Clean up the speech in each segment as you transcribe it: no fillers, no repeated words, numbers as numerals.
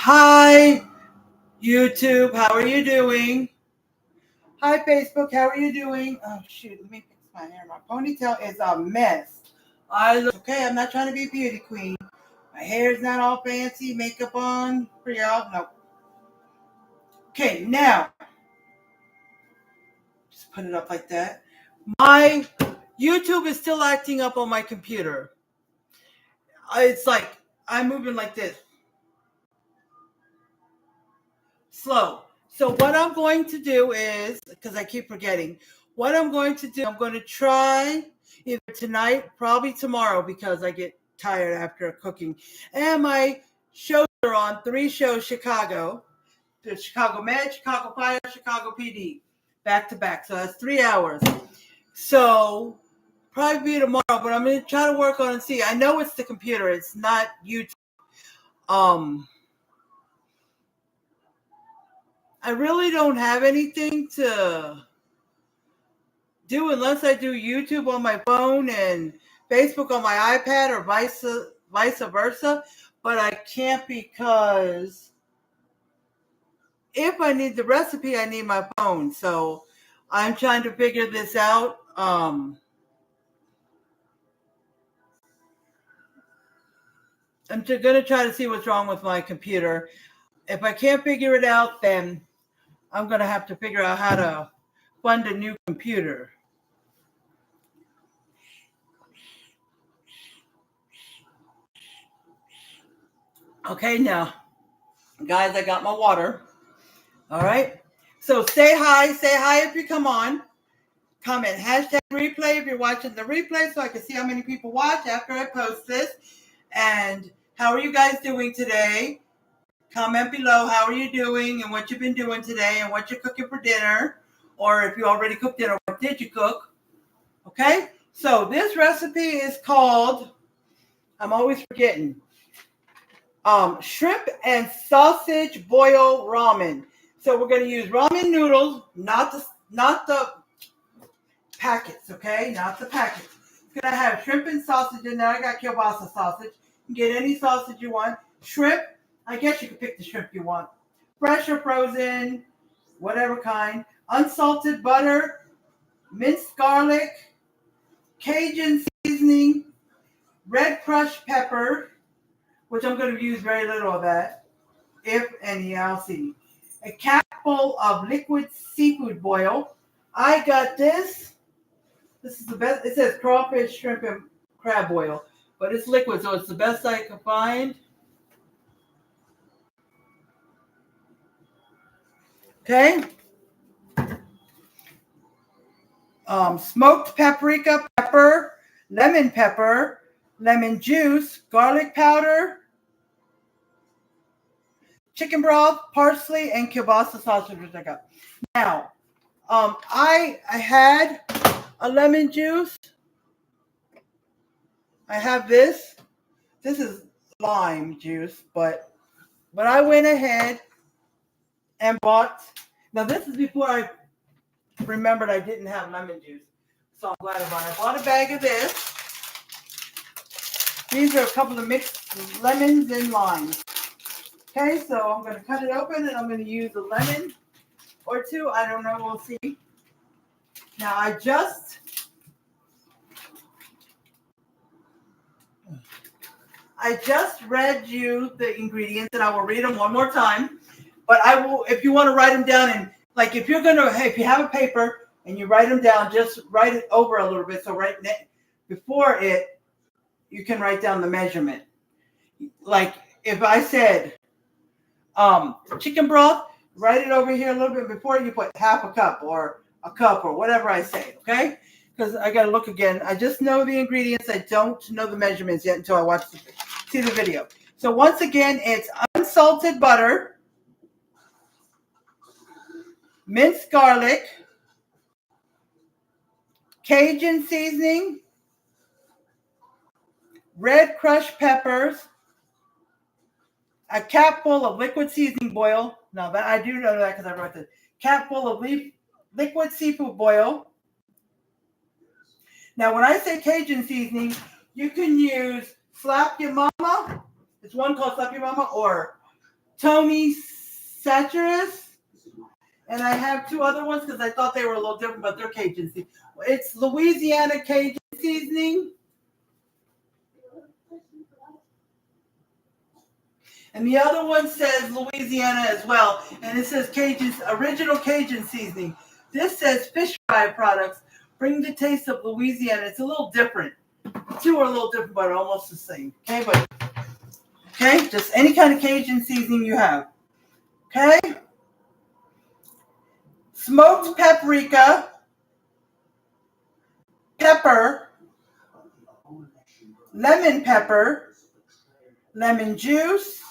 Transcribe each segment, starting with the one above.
Hi, YouTube. How are you doing? Hi, Facebook. How are you doing? Oh, shoot. Let me fix my hair. My ponytail is a mess. I look okay. I'm not trying to be a beauty queen. My hair is not all fancy. Makeup on for y'all. No. Okay, now, just put it up like that. My YouTube is still acting up on my computer. It's like I'm moving like this. Slow. So what I'm going to do is, because I keep forgetting, what I'm going to do, I'm going to try either tonight, probably tomorrow, because I get tired after cooking. And my shows are on 3 shows, Chicago, the Chicago Med, Chicago Fire, Chicago PD, back to back. So that's 3 hours. So probably be tomorrow, but I'm going to try to work on and see. I know it's the computer. It's not YouTube. I really don't have anything to do unless I do YouTube on my phone and Facebook on my iPad or vice versa. But I can't because if I need the recipe, I need my phone. So I'm trying to figure this out. I'm going to try to see what's wrong with my computer. If I can't figure it out, then I'm going to have to figure out how to fund a new computer. Okay, now, guys, I got my water. All right. So say hi if you come on. Comment hashtag replay if you're watching the replay so I can see how many people watch after I post this. And how are you guys doing today? Comment below how are you doing and what you've been doing today and what you're cooking for dinner. Or if you already cooked dinner, what did you cook? Okay. So this recipe is called, I'm always forgetting, shrimp and sausage boil ramen. So we're going to use ramen noodles, not the packets, okay? Not the packets. It's going to have shrimp and sausage in there. I got kielbasa sausage. You can get any sausage you want. Shrimp, I guess you can pick the shrimp you want. Fresh or frozen, whatever kind. Unsalted butter, minced garlic, Cajun seasoning, red crushed pepper, which I'm going to use very little of that, if any, I'll see. A capful of liquid seafood boil. I got this. This is the best. It says crawfish, shrimp, and crab boil, but it's liquid, so it's the best I could find. Okay. Smoked paprika pepper, lemon juice, garlic powder, chicken broth, parsley, and kielbasa sausage, which I got. Now, I had a lemon juice. I have this. This is lime juice, but I went ahead and bought. Now this is before I remembered I didn't have lemon juice, so I'm glad about it. I bought a bag of this. These are a couple of mixed lemons and limes. Okay, so I'm going to cut it open and I'm going to use a lemon or two. I don't know. We'll see. Now I just read you the ingredients and I will read them one more time. But I will, if you want to write them down and like if you have a paper and you write them down, just write it over a little bit. So right before it, you can write down the measurement. Like if I said chicken broth, write it over here a little bit before you put half a cup or a cup or whatever I say, okay? Because I got to look again. I just know the ingredients. I don't know the measurements yet until I see the video. So once again, it's unsalted butter, minced garlic, Cajun seasoning, red crushed peppers, a capful of liquid seasoning boil. Now that I do know that because I wrote this. Capful of liquid seafood boil. Now when I say Cajun seasoning, you can use Slap Your Mama. It's one called Slap Your Mama or Tommy Saturas. And I have two other ones because I thought they were a little different, but they're Cajun seasoning. It's Louisiana Cajun seasoning. And the other one says Louisiana as well. And it says Cajun, original Cajun seasoning. This says fish fry products bring the taste of Louisiana. It's a little different. The two are a little different, but almost the same. Okay, just any kind of Cajun seasoning you have. Okay? Smoked paprika, pepper, lemon pepper, lemon juice,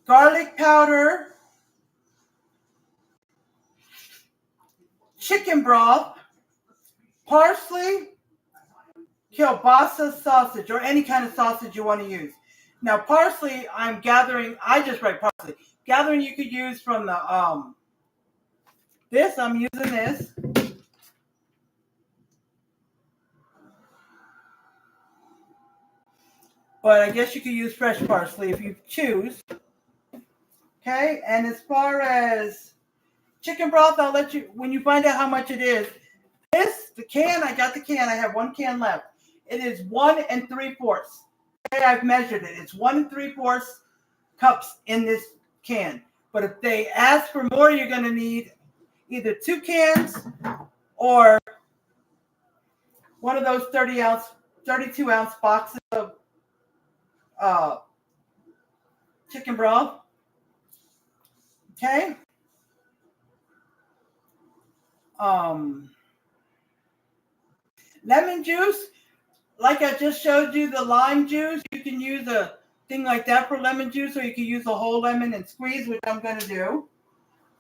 garlic powder, chicken broth, parsley, kielbasa sausage, or any kind of sausage you want to use. Now, parsley, I'm gathering, I just write parsley. Gathering you could use from the, I'm using this. But I guess you could use fresh parsley if you choose. Okay, and as far as chicken broth, I'll let you, when you find out how much it is. The can, I got the can. I have one can left. It is 1 3/4. Okay, I've measured it. It's 1 3/4 cups in this can. But if they ask for more, you're going to need either 2 cans or one of those 32-ounce boxes of chicken broth. Okay. Lemon juice, like I just showed you the lime juice, you can use a thing like that for lemon juice, or you can use a whole lemon and squeeze, which I'm going to do.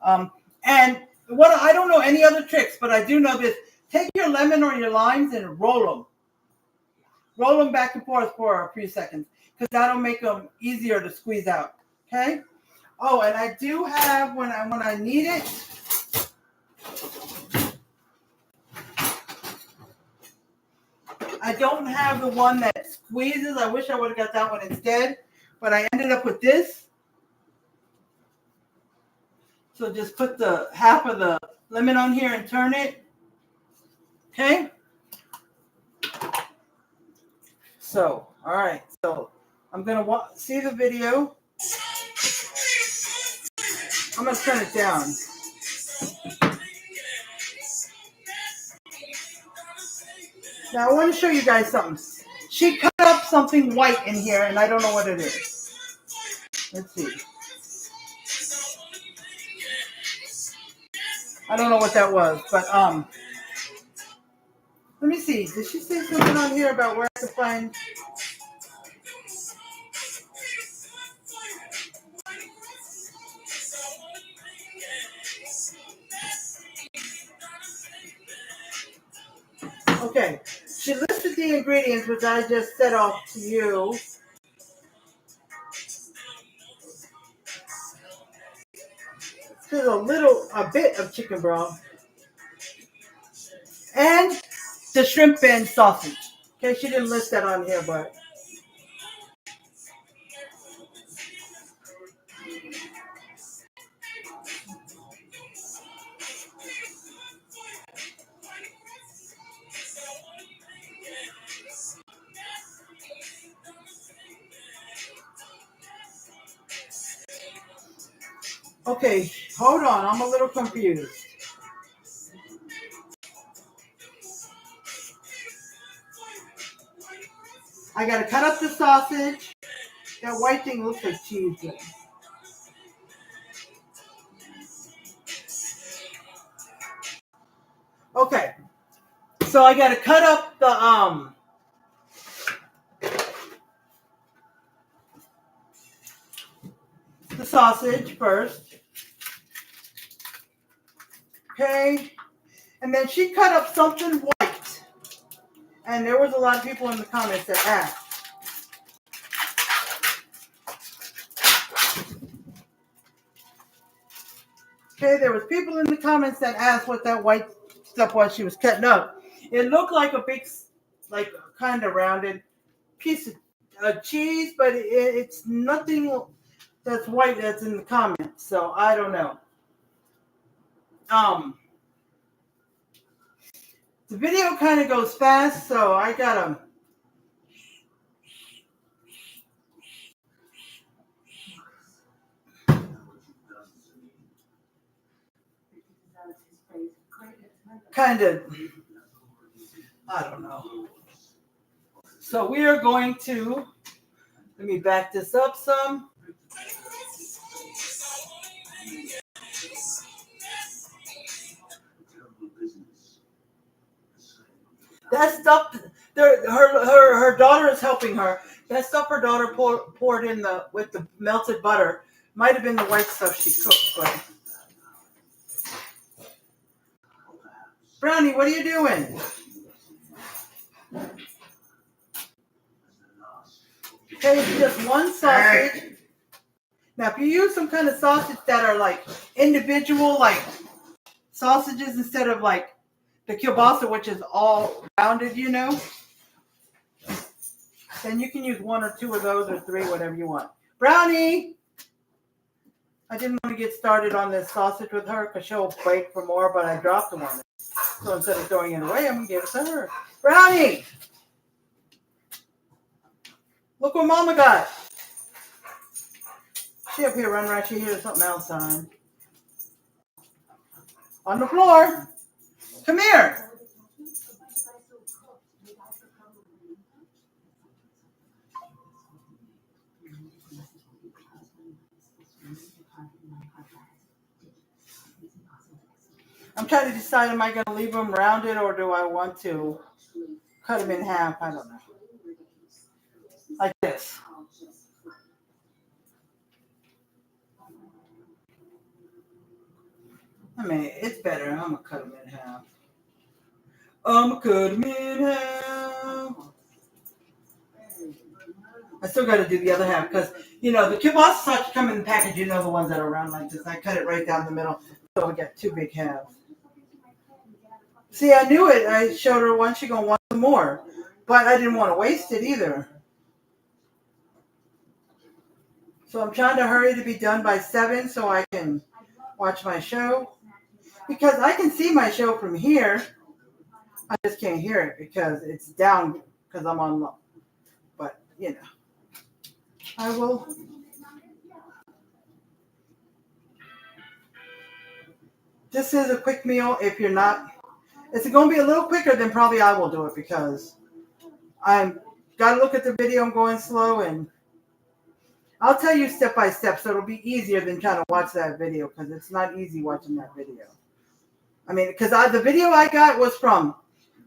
And what I don't know any other tricks, but I do know this. Take your lemon or your limes and roll them. Roll them back and forth for a few seconds, because that'll make them easier to squeeze out. Okay? Oh, and I do have, when I need it, I don't have the one that squeezes. I wish I would have got that one instead, but I ended up with this. So just put the half of the lemon on here and turn it. Okay? So, all right. So I'm going to see the video. I'm going to turn it down. Now I want to show you guys something. She cut up something white in here, and I don't know what it is. Let's see. I don't know what that was, but let me see. Did she say something on here about where I can find? Okay, she listed the ingredients, which I just said off to you. There's a bit of chicken broth. And the shrimp and sausage. Okay, she didn't list that on here, but. Okay, hold on. I'm a little confused. I gotta cut up the sausage. That white thing looks like cheese. Okay, so I gotta cut up the sausage first. Okay, and then she cut up something white, and there was a lot of people in the comments that asked. Okay, there was people in the comments that asked what that white stuff was she was cutting up. It looked like a big, like kind of rounded piece of cheese, but it's nothing that's white that's in the comments. So I don't know. The video kind of goes fast, so I gotta. Kind of, I don't know. So we are going to, let me back this up some. That stuff, her daughter is helping her. That stuff her daughter poured in with the melted butter might have been the white stuff she cooked. But Brownie, what are you doing? Okay, it's just one sausage. Now, if you use some kind of sausage that are like individual, like sausages instead of like the kielbasa, which is all rounded, you know, then you can use one or two of those or three, whatever you want. Brownie! I didn't want to get started on this sausage with her because she'll wait for more, but I dropped the one. So instead of throwing it away, I'm going to give it to her. Brownie! Look what Mama got. She up here running around. She hears something else on the floor. Come here. I'm trying to decide, am I going to leave them rounded or do I want to cut them in half? I don't know. Like this. I mean, it's better. I'm going to cut them in half. I'm going to cut them in half. I still got to do the other half because, you know, the kielbasa sauce come in the package. You know the ones that are round like this. I cut it right down the middle. So we got two big halves. See, I knew it. I showed her one. She going to want some more. But I didn't want to waste it either. So I'm trying to hurry to be done by 7 so I can watch my show. Because I can see my show from here. I just can't hear it because it's down because I'm on low. But, you know, I will. This is a quick meal if you're not. It's going to be a little quicker than probably I will do it because I'm got to look at the video. I'm going slow and I'll tell you step by step so it'll be easier than trying to watch that video because it's not easy watching that video. I mean, because the video I got was from,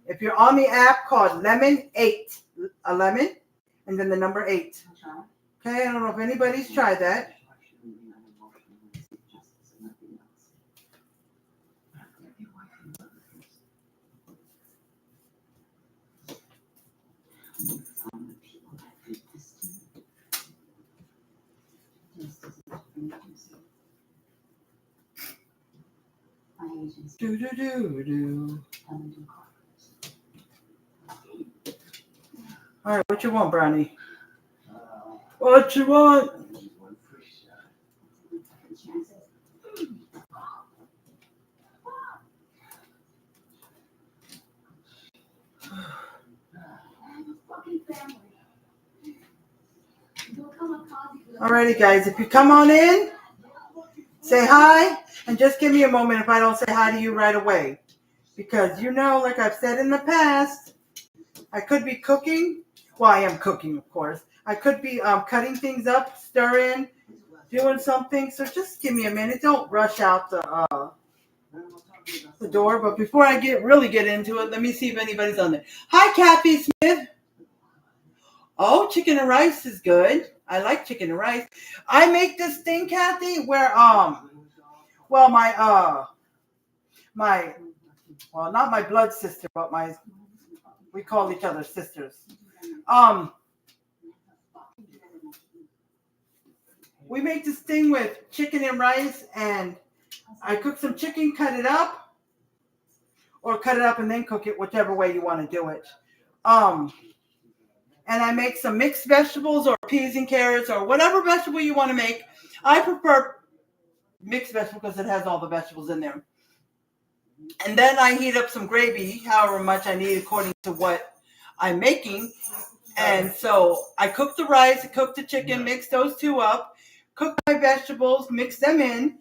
if you're on the app called Lemon 8, a lemon, and then the number 8. Okay, I don't know if anybody's tried that. Do. All right, what you want, Brownie? What you want? Alrighty, guys, if you come on in, say hi, and just give me a moment if I don't say hi to you right away. Because, you know, like I've said in the past, I could be cooking. Well, I am cooking, of course. I could be cutting things up, stirring, doing something. So just give me a minute. Don't rush out the door. But before I really get into it, let me see if anybody's on there. Hi, Kathy Smith. Oh, chicken and rice is good. I like chicken and rice. I make this thing, Kathy, where well, well, not my blood sister, but we call each other sisters. We make this thing with chicken and rice, and I cook some chicken, cut it up, or cut it up and then cook it, whichever way you want to do it. And I make some mixed vegetables or peas and carrots or whatever vegetable you want to make. I prefer mixed vegetable because it has all the vegetables in there. And then I heat up some gravy, however much I need according to what I'm making. And so I cook the rice, I cook the chicken, mix those two up, cook my vegetables, mix them in,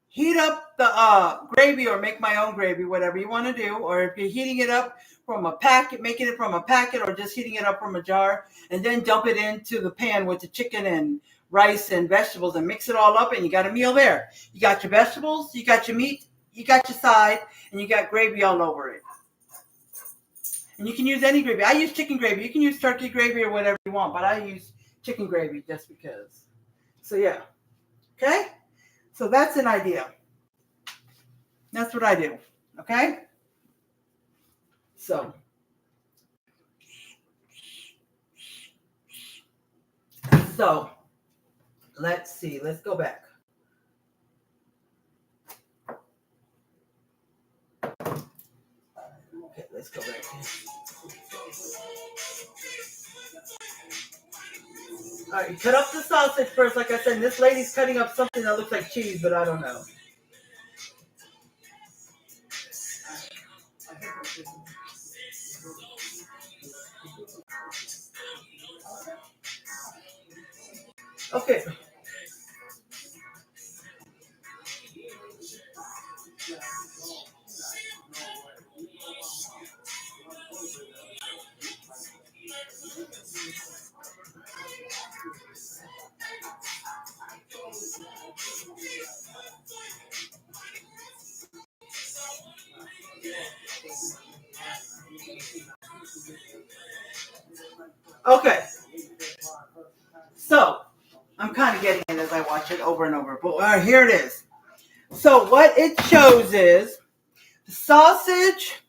heat up the gravy or make my own gravy, whatever you want to do. Or if you're heating it up from a packet, making it from a packet or just heating it up from a jar, and then dump it into the pan with the chicken and rice and vegetables and mix it all up, and you got a meal there. You got your vegetables, you got your meat, you got your side, and you got gravy all over it. And you can use any gravy. I use chicken gravy. You can use turkey gravy or whatever you want, but I use chicken gravy just because. So yeah. Okay? So that's an idea. That's what I do. Okay? So let's see. Let's go back. Okay, let's go back. All right, cut up the sausage first. Like I said, this lady's cutting up something that looks like cheese, but I don't know. Okay. Okay. So I'm kind of getting it as I watch it over and over. But here it is. So what it shows is the sausage.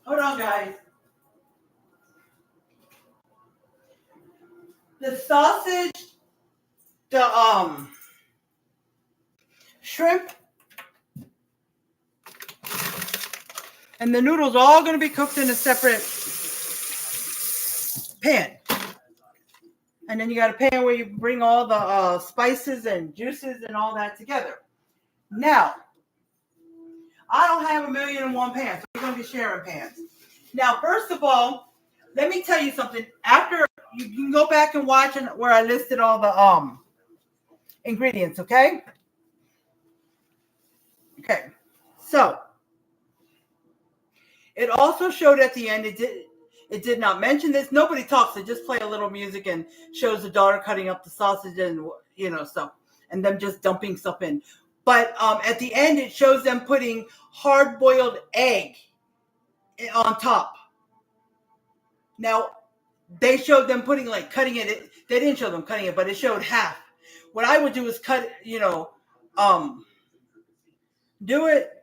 Hold on, guys. The sausage, the shrimp, and the noodles are all going to be cooked in a separate pan. And then you got a pan where you bring all the spices and juices and all that together. Now, I don't have 1,000,001 pans, so we're going to be sharing pans. Now, first of all, let me tell you something. After you can go back and watch where I listed all the ingredients, okay? Okay. So, it also showed at the end, it did not mention this. Nobody talks. They just play a little music and shows the daughter cutting up the sausage and, stuff. And them just dumping stuff in. But at the end, it shows them putting hard-boiled egg on top. Now, they showed them putting, cutting it. They didn't show them cutting it, but it showed half. What I would do is cut, do it.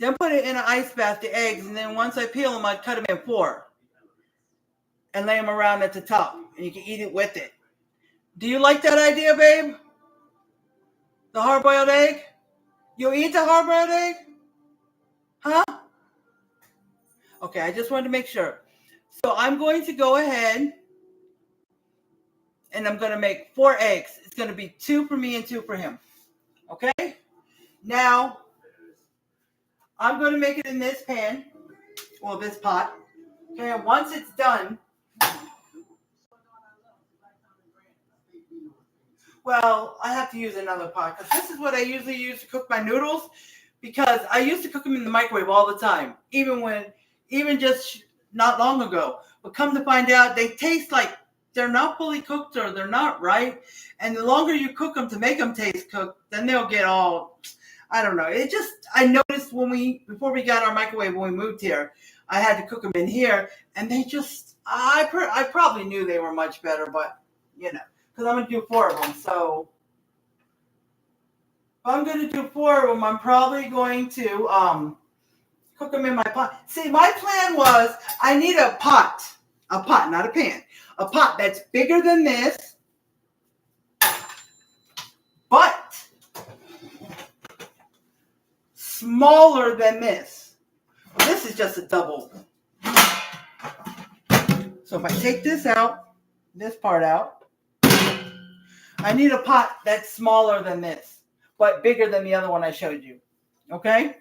Then put it in an ice bath, the eggs, and then once I peel them, I'd cut them in 4 and lay them around at the top, and you can eat it with it. Do you like that idea, babe? The hard-boiled egg? You eat the hard-boiled egg? Huh? Okay, I just wanted to make sure. So I'm going to go ahead, and I'm going to make 4 eggs. It's going to be 2 for me and 2 for him. Okay? Now, I'm going to make it in this pan, or this pot. Okay, and once it's done, well, I have to use another pot because this is what I usually use to cook my noodles because I used to cook them in the microwave all the time, even just not long ago. But come to find out, they taste like they're not fully cooked or they're not right. And the longer you cook them to make them taste cooked, then they'll get all... I don't know. I noticed before we got our microwave when we moved here, I had to cook them in here, and they just, I probably knew they were much better, but, because I'm going to do 4 of them. So, if I'm going to do 4 of them, I'm probably going to cook them in my pot. See, my plan was I need a pot, not a pan, a pot that's bigger than this, but smaller than this. Well, this is just a double. So if I take this out, this part out. I need a pot that's smaller than this, but bigger than the other one I showed you. Okay?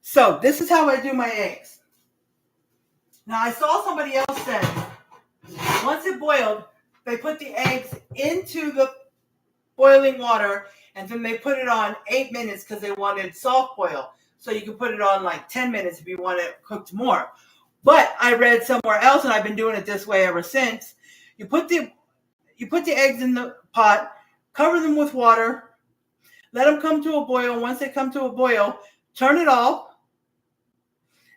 So this is how I do my eggs. Now I saw somebody else say, once it boiled, they put the eggs into the boiling water and then they put it on 8 minutes because they wanted soft boil. So you can put it on like 10 minutes if you want it cooked more. But I read somewhere else, and I've been doing it this way ever since. You put the eggs in the pot, cover them with water, let them come to a boil. Once they come to a boil, turn it off,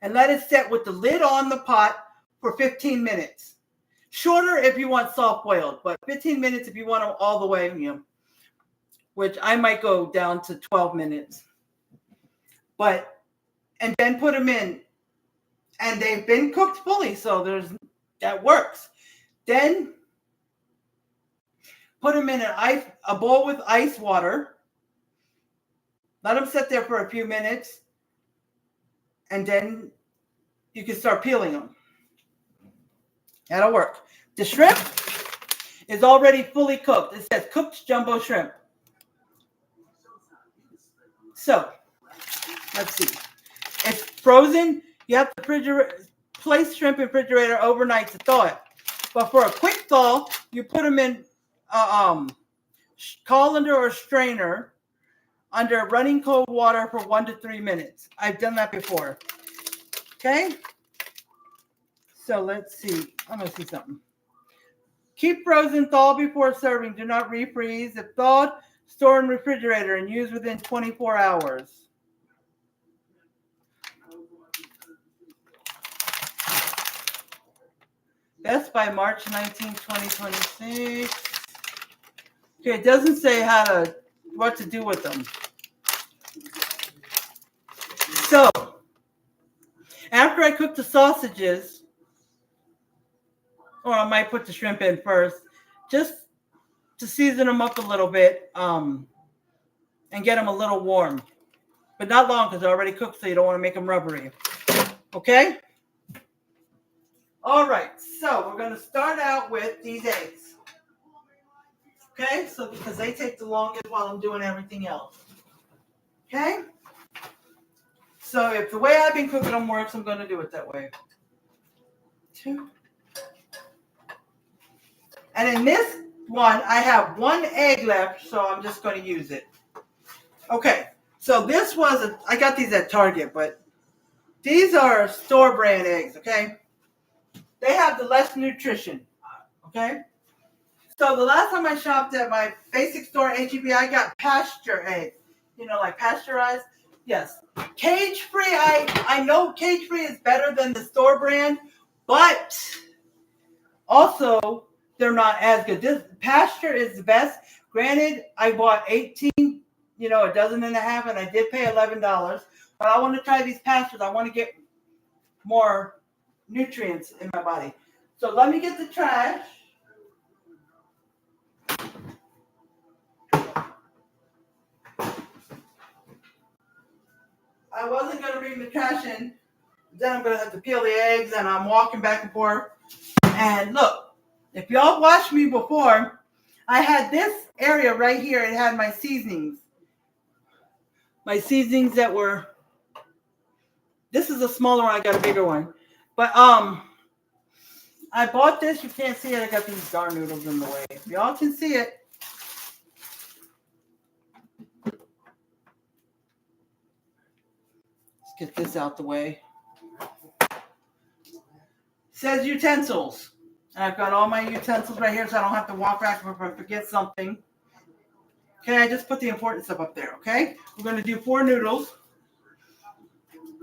and let it set with the lid on the pot for 15 minutes. Shorter if you want soft boiled, but 15 minutes if you want them all the way, which I might go down to 12 minutes. And then put them in. And they've been cooked fully, so that works. Then put them in a bowl with ice water. Let them sit there for a few minutes. And then you can start peeling them. That'll work. The shrimp is already fully cooked. It says cooked jumbo shrimp. So, let's see. It's frozen. You have to place shrimp in the refrigerator overnight to thaw it. But for a quick thaw, you put them in a colander or strainer under running cold water for 1 to 3 minutes. I've done that before. Okay? So let's see. I'm going to see something. Keep frozen, thaw before serving. Do not refreeze. If thawed, store in refrigerator and use within 24 hours. Best by March 19, 2026. Okay, it doesn't say what to do with them. So, after I cook the sausages, or I might put the shrimp in first, just to season them up a little bit and get them a little warm. But not long because they're already cooked, so you don't want to make them rubbery. Okay? All right, so we're going to start out with these eggs. Okay, so because they take the longest while I'm doing everything else. Okay? So if the way I've been cooking them works, I'm going to do it that way. 2. And in this one, I have 1 egg left, so I'm just going to use it. Okay, so this was, I got these at Target, but these are store brand eggs, okay? They have the less nutrition, okay? So the last time I shopped at my basic store, HEB, I got pasture eggs. Like pasteurized. Yes. Cage-free, I know cage-free is better than the store brand, but also they're not as good. This pasture is the best. Granted, I bought 18, a dozen and a half, and I did pay $11. But I want to try these pastures. I want to get more nutrients in my body. So let me get the trash. I wasn't going to bring the trash in. Then I'm going to have to peel the eggs, and I'm walking back and forth. And look, if y'all watched me before, I had this area right here. It had my seasonings. My seasonings that were, this is a smaller one. I got a bigger one. But I bought this. You can't see it. I got these darn noodles in the way. If y'all can see it. Let's get this out the way. It says utensils. And I've got all my utensils right here so I don't have to walk back if I forget something. Okay, I just put the important stuff up there, okay? We're going to do 4 noodles.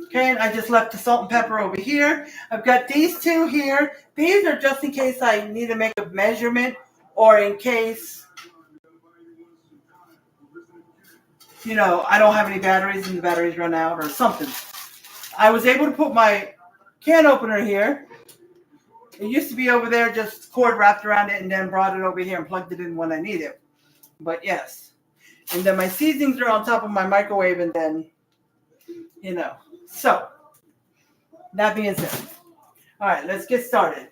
Okay, and I just left the salt and pepper over here. I've got these 2 here. These are just in case I need to make a measurement or in case, I don't have any batteries and the batteries run out or something. I was able to put my can opener here. It used to be over there, just cord wrapped around it, and then brought it over here and plugged it in when I need it. But yes. And then my seasonings are on top of my microwave, and then, So, that being said, All right, let's get started.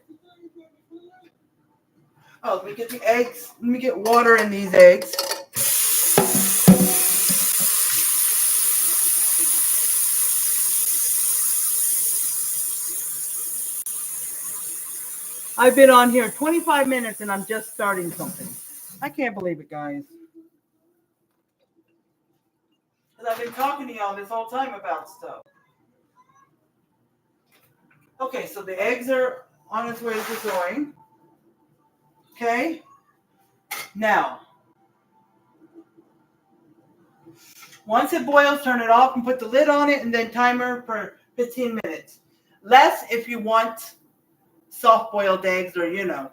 Oh, let me get the eggs. Let me get water in these eggs. I've been on here 25 minutes and I'm just starting something. I can't believe it, guys. Because I've been talking to y'all this whole time about stuff. Okay, so the eggs are on its way to going. Okay. Now, once it boils, turn it off and put the lid on it and then timer for 15 minutes. Less if you want soft boiled eggs or, you know.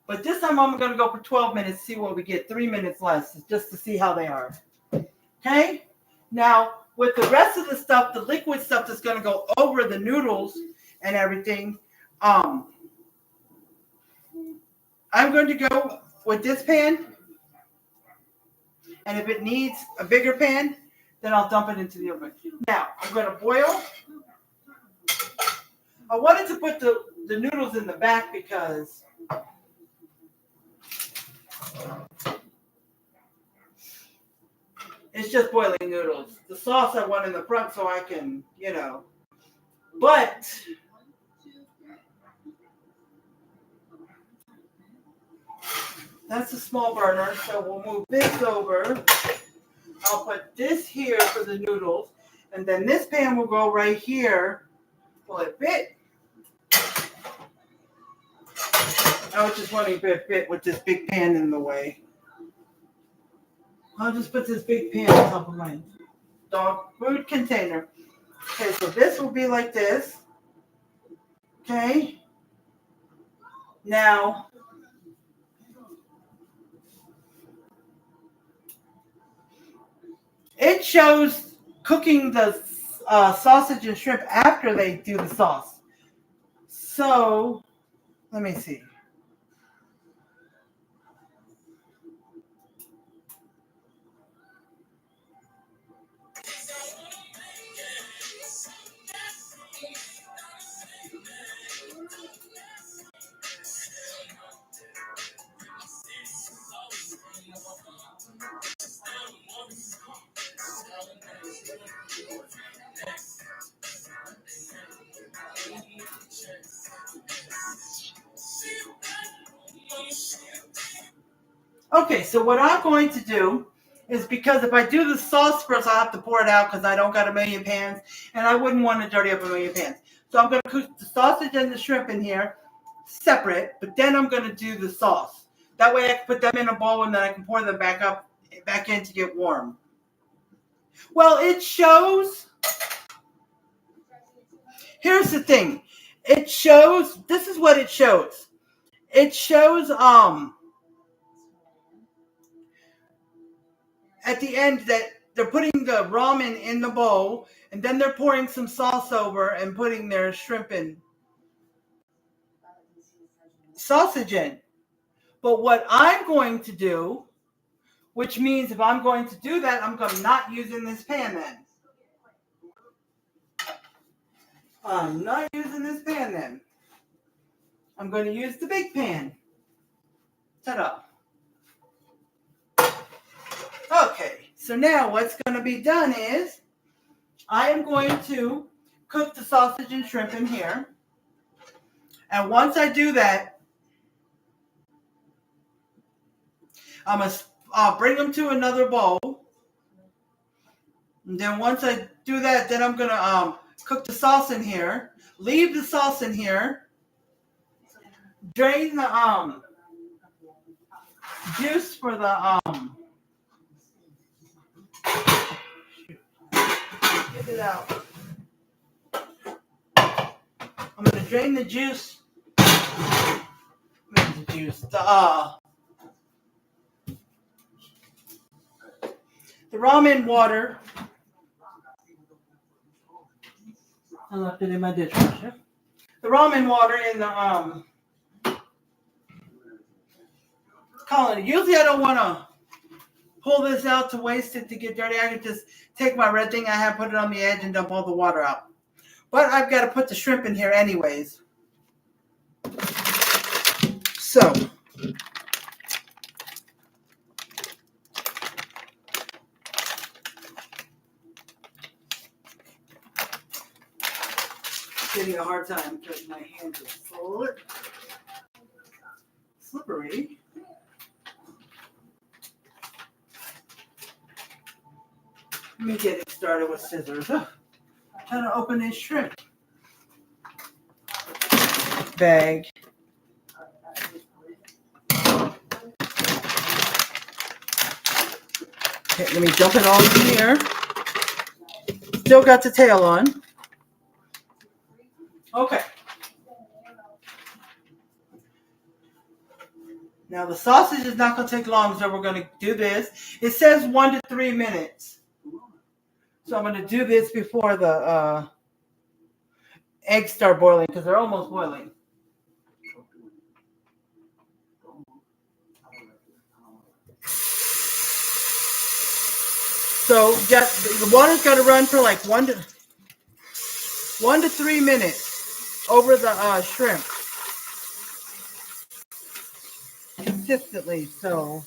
But this time I'm going to go for 12 minutes, see what we get. 3 minutes less, just to see how they are. Okay? Now, with the rest of the stuff, the liquid stuff that's going to go over the noodles and everything, I'm going to go with this pan. And if it needs a bigger pan, then I'll dump it into the oven. Now, I'm going to boil. I wanted to put the noodles in the back because it's just boiling noodles. The sauce I want in the front so I can, you know. But that's a small burner, so we'll move this over. I'll put this here for the noodles, and then this pan will go right here. Will it fit? I was just wondering if it fit with this big pan in the way. I'll just put this big pan on top of my dog food container. Okay, so this will be like this. Okay. Now, it shows cooking the sausage and shrimp after they do the sauce. So, let me see. Okay, so what I'm going to do is because if I do the sauce first, I'll have to pour it out because I don't got a million pans, and I wouldn't want to dirty up a million pans. So I'm going to cook the sausage and the shrimp in here separate, but then I'm going to do the sauce. That way I can put them in a bowl and then I can pour them back in to get warm. Well, it shows. Here's the thing. It shows. This is what it shows. It shows at the end that they're putting the ramen in the bowl and then they're pouring some sauce over and putting their shrimp and sausage in. But what I'm going to do, which means if I'm going to do that, I'm going to not using this pan then. I'm not using this pan then. I'm going to use the big pan. Ta-da. Okay, so now what's going to be done is I am going to cook the sausage and shrimp in here. And once I do that, I'll bring them to another bowl. And then once I do that, then I'm going to cook the sauce in here. Leave the sauce in here. Drain the juice for the get it out. I'm going to drain the juice. The ramen water. I left it in my dishwasher. The ramen water in the colony. Usually I don't want to pull this out to waste it to get dirty. I can just take my red thing I have, put it on the edge, and dump all the water out. But I've got to put the shrimp in here anyways. So, getting a hard time because my hands are slippery. Let me get it started with scissors. I'm trying to open this shrimp bag. Okay, let me dump it all in here. Still got the tail on. Okay. Now the sausage is not going to take long, so we're going to do this. It says 1 to 3 minutes. So I'm going to do this before the eggs start boiling because they're almost boiling. So the water's got to run for like 1 to 3 minutes over the shrimp consistently. So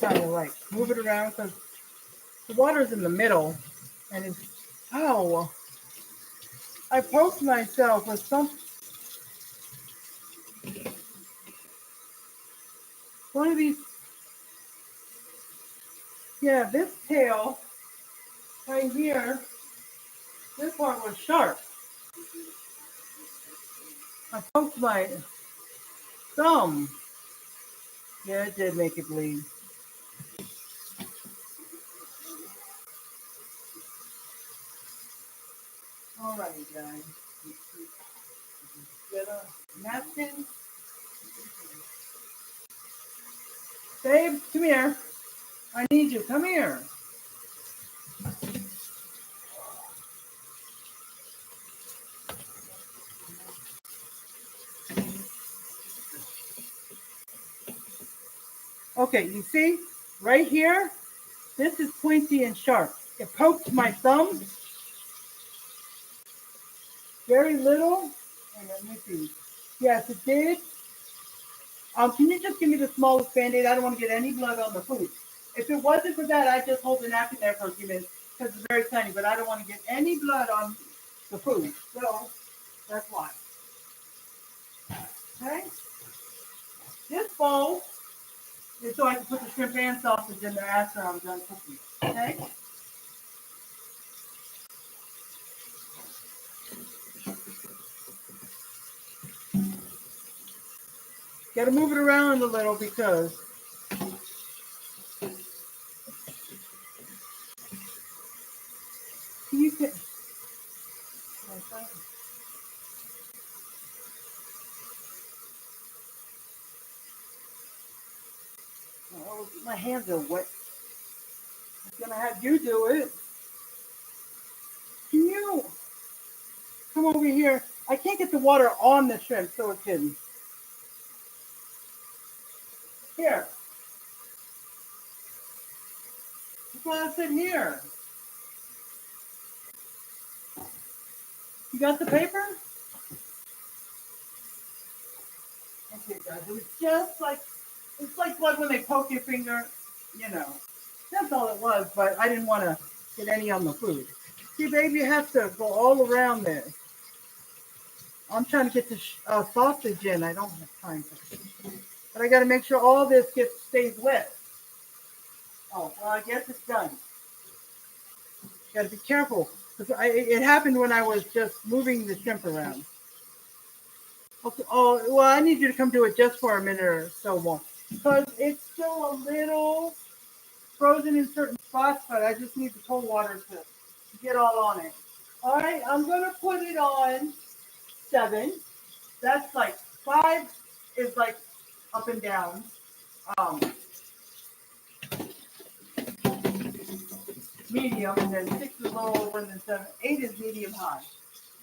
kind of like move it around because the water's in the middle, and it's I poked myself with one of these. Yeah, this tail right here, this part was sharp. I poked my thumb. Yeah, it did make it bleed. Alrighty, guys. Get a napkin. Babe, come here. I need you. Come here. Okay, you see? Right here, this is pointy and sharp. It poked my thumb. Very little. And let me see. Yes, it did. Can you just give me the smallest Band-Aid? I don't want to get any blood on the food. If it wasn't for that, I'd just hold the napkin there for a few minutes because it's very tiny, but I don't want to get any blood on the food. So, that's why. Okay? This bowl is so I can put the shrimp and sausage in there after I'm done cooking. Okay? Got to move it around a little because you can. Oh, my hands are wet. I'm gonna have you do it. Can you come over here? I can't get the water on the shrimp, so it can. Here. That's why I said here. You got the paper? Okay, guys. It was just like it's like blood when they poke your finger. You know, that's all it was. But I didn't want to get any on the food. See, baby, you have to go all around there. I'm trying to get the sausage in. I don't have time for it. But I got to make sure all this stays wet. Oh, well, I guess it's done. Got to be careful because it happened when I was just moving the shrimp around. Okay, oh, well, I need you to come do it just for a minute or so more because it's still a little frozen in certain spots, but I just need the cold water to get all on it. All right, I'm going to put it on 7. That's like 5 is like up and down. Um, Medium, and then 6 is low over, and then 7. 8 is medium high.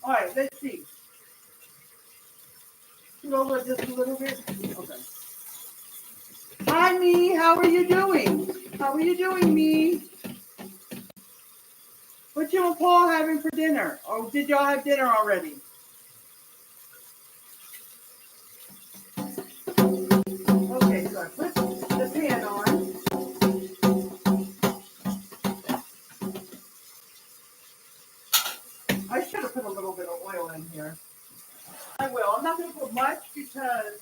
All right, let's see. Scoot over just a little bit. Okay. Hi, Me. How are you doing? How are you doing, Me? What you and Paul having for dinner? Or did y'all have dinner already? Okay, so I put the pan on. I should have put a little bit of oil in here. I will. I'm not going to put much because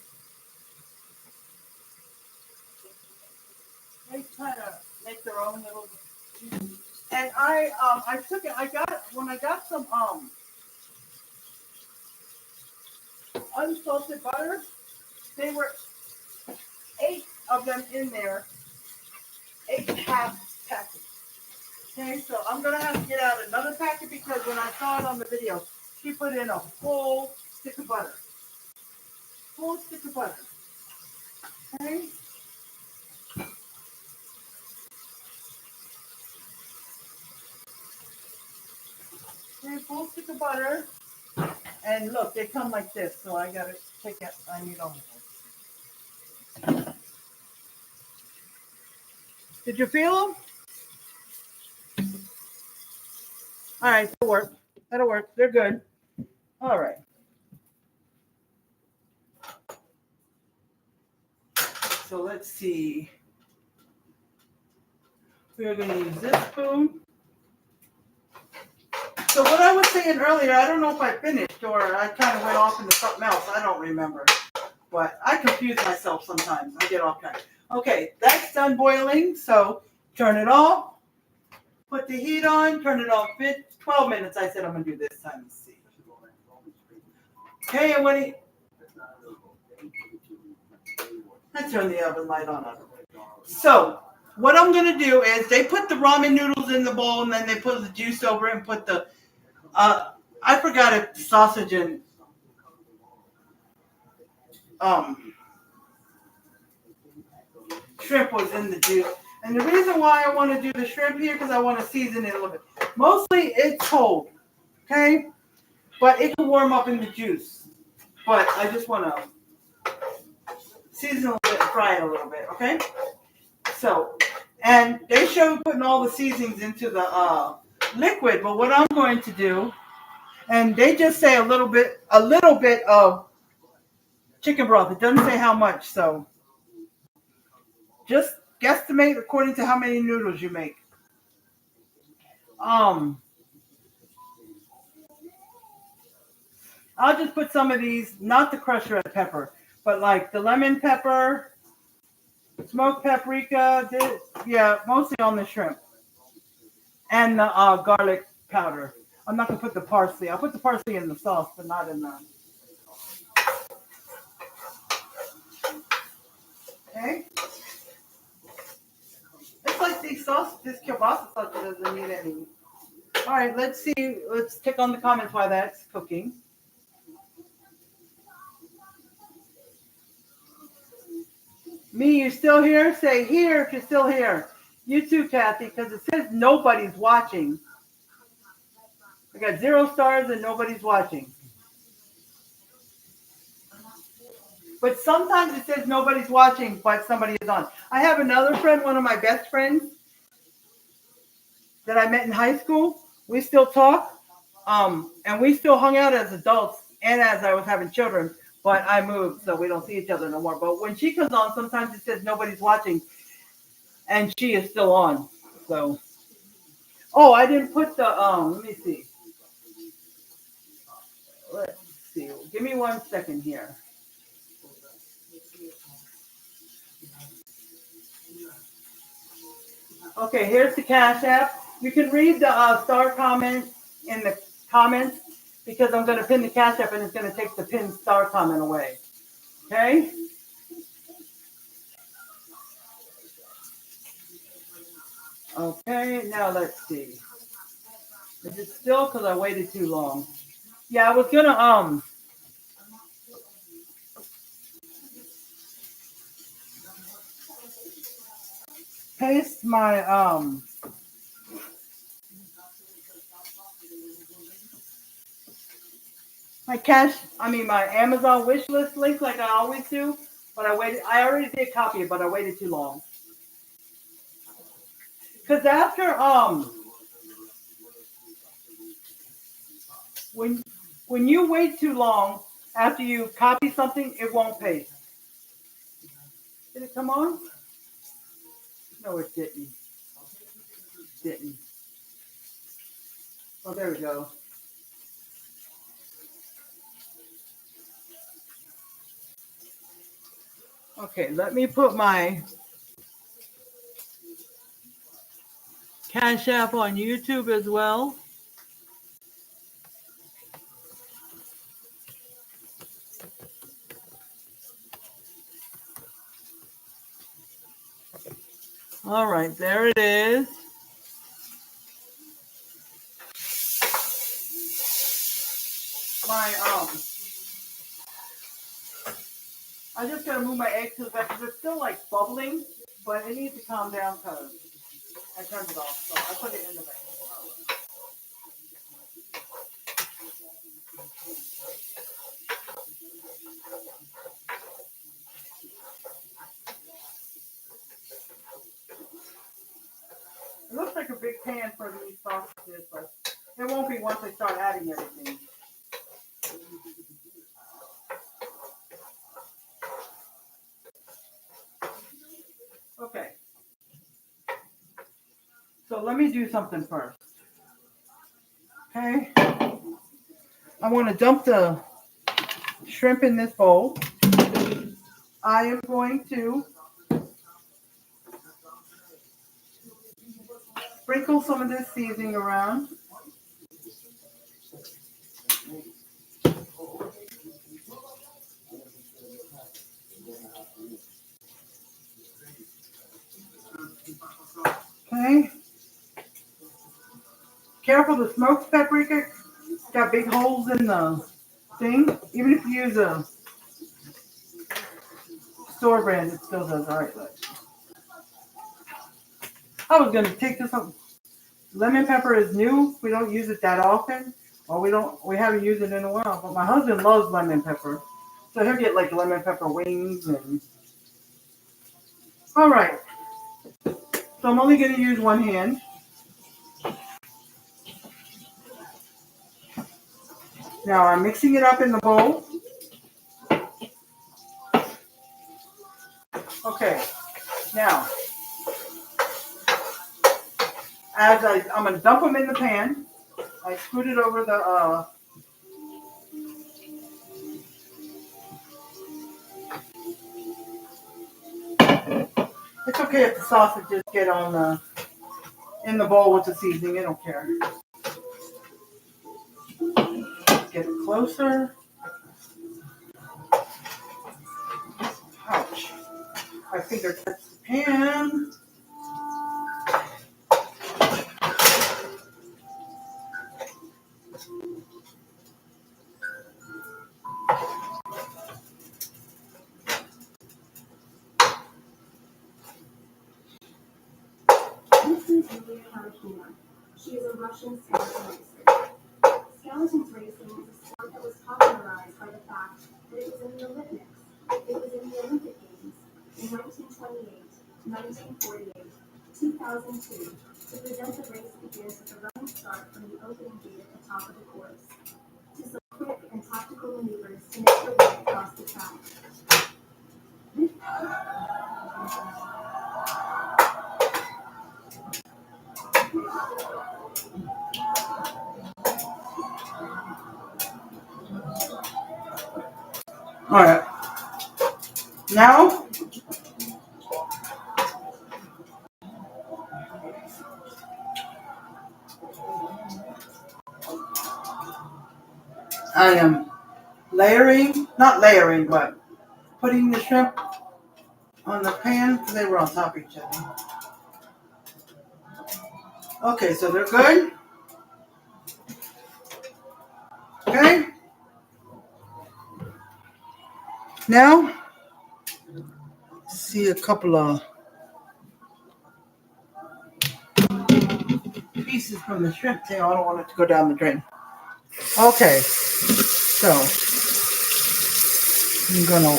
they kind of make their own little. And I took it. When I got some unsalted butter. They were 8 of them in there, 8.5 packets. Okay, so I'm gonna have to get out another packet because when I saw it on the video, she put in a full stick of butter. Full stick of butter. Okay. Okay, full stick of butter. And look, they come like this, so I gotta take it. I need all of them. Did you feel them? All right, that'll work. That'll work. They're good. All right. So let's see. We're going to use this spoon. So what I was saying earlier, I don't know if I finished or I kind of went off into something else. I don't remember. But I confuse myself sometimes. I get off track. Okay, that's done boiling. So turn it off. Put the heat on. Turn it off. 12 minutes I said I'm going to do this time. Let's see. Okay, and when I turn the oven light on. So what I'm going to do is they put the ramen noodles in the bowl and then they put the juice over it and put the, I forgot if the sausage and shrimp was in the juice. And the reason why I want to do the shrimp here because I want to season it a little bit. Mostly it's cold, okay? But it can warm up in the juice. But I just want to season a little bit and fry it a little bit, okay? So, and they show putting all the seasonings into the liquid, but what I'm going to do, and they just say a little bit of chicken broth. It doesn't say how much, so just guesstimate according to how many noodles you make. I'll just put some of these, not the crushed red pepper, but like the lemon pepper, smoked paprika, mostly on the shrimp. And the garlic powder. I'm not going to put the parsley. I'll put the parsley in the sauce, but not in the... Okay? It's like this kielbasa sauce doesn't need any. All right, let's see. Let's check on the comments while that's cooking. Me, you still here? Say here if you're still here. You too, Kathy, because it says nobody's watching. I got 0 stars and nobody's watching. But sometimes it says nobody's watching, but somebody is on. I have another friend, one of my best friends that I met in high school. We still talk, and we still hung out as adults and as I was having children. But I moved, so we don't see each other no more. But when she comes on, sometimes it says nobody's watching, and she is still on. So, oh, I didn't put the let me see. Let's see. Give me 1 second here. Okay, here's the Cash App. You can read the star comment in the comments because I'm going to pin the Cash App and it's going to take the pin star comment away. Okay? Okay, now let's see. Is it still? Because I waited too long. Yeah, I was going to paste my my Amazon wish list link like I always do, but I already did copy it, but I waited too long. Because after when you wait too long after you copy something, it won't paste. Did it come on? No, it didn't. Didn't. Oh, there we go. Okay, let me put my Cash App on YouTube as well. All right, there it is. My I just gotta move my egg to the back because it's still like bubbling, but it needs to calm down because I turned it off. So I put it in the bag. It looks like a big pan for these sausages, but it won't be once I start adding everything. Okay. So let me do something first. Okay. I want to dump the shrimp in this bowl. I am going to sprinkle some of this seasoning around. Okay. Careful, the smoked paprika got big holes in the thing. Even if you use a store brand, it still does. All right, look. I was gonna take this up. Lemon pepper is new. We don't use it that often. Well, we haven't used it in a while. But my husband loves lemon pepper, so he'll get like lemon pepper wings and. All right. So I'm only gonna use one hand. Now I'm mixing it up in the bowl. Okay. Now, I'm gonna dump them in the pan. I scoot it over the. It's okay if the sausages get on in the bowl with the seasoning. I don't care. Get it closer. Ouch. My finger touched the pan. This is Yulia Harashima. She is a Russian skeleton racer. Skeleton racing is a sport that was popularized by the fact that it was in the Olympics. It was in the Olympic Games in 1928, 1948, 2002. The present race begins with a running start from the opening gate at the top of the course, to some quick and tactical maneuvers to make their way across the track. All right. Now, I am not layering, but putting the shrimp on the pan because they were on top of each other. Okay, so they're good. Okay. Now, see a couple of pieces from the shrimp tail. I don't want it to go down the drain. Okay, so I'm gonna.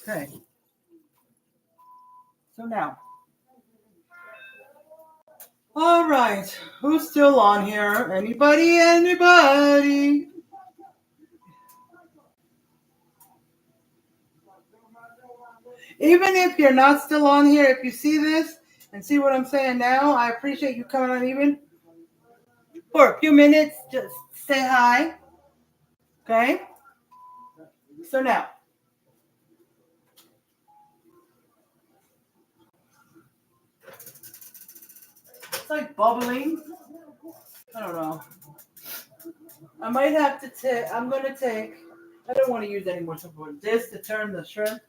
Okay. now, all right, who's still on here? Anybody? Anybody? Even if you're not still on here, if you see this and see what I'm saying now, I appreciate you coming on even for a few minutes. Just say hi. Okay? So now, it's like bubbling. I don't know. I might have to take, I'm going to take, I don't want to use any more support. This to turn the shrimp.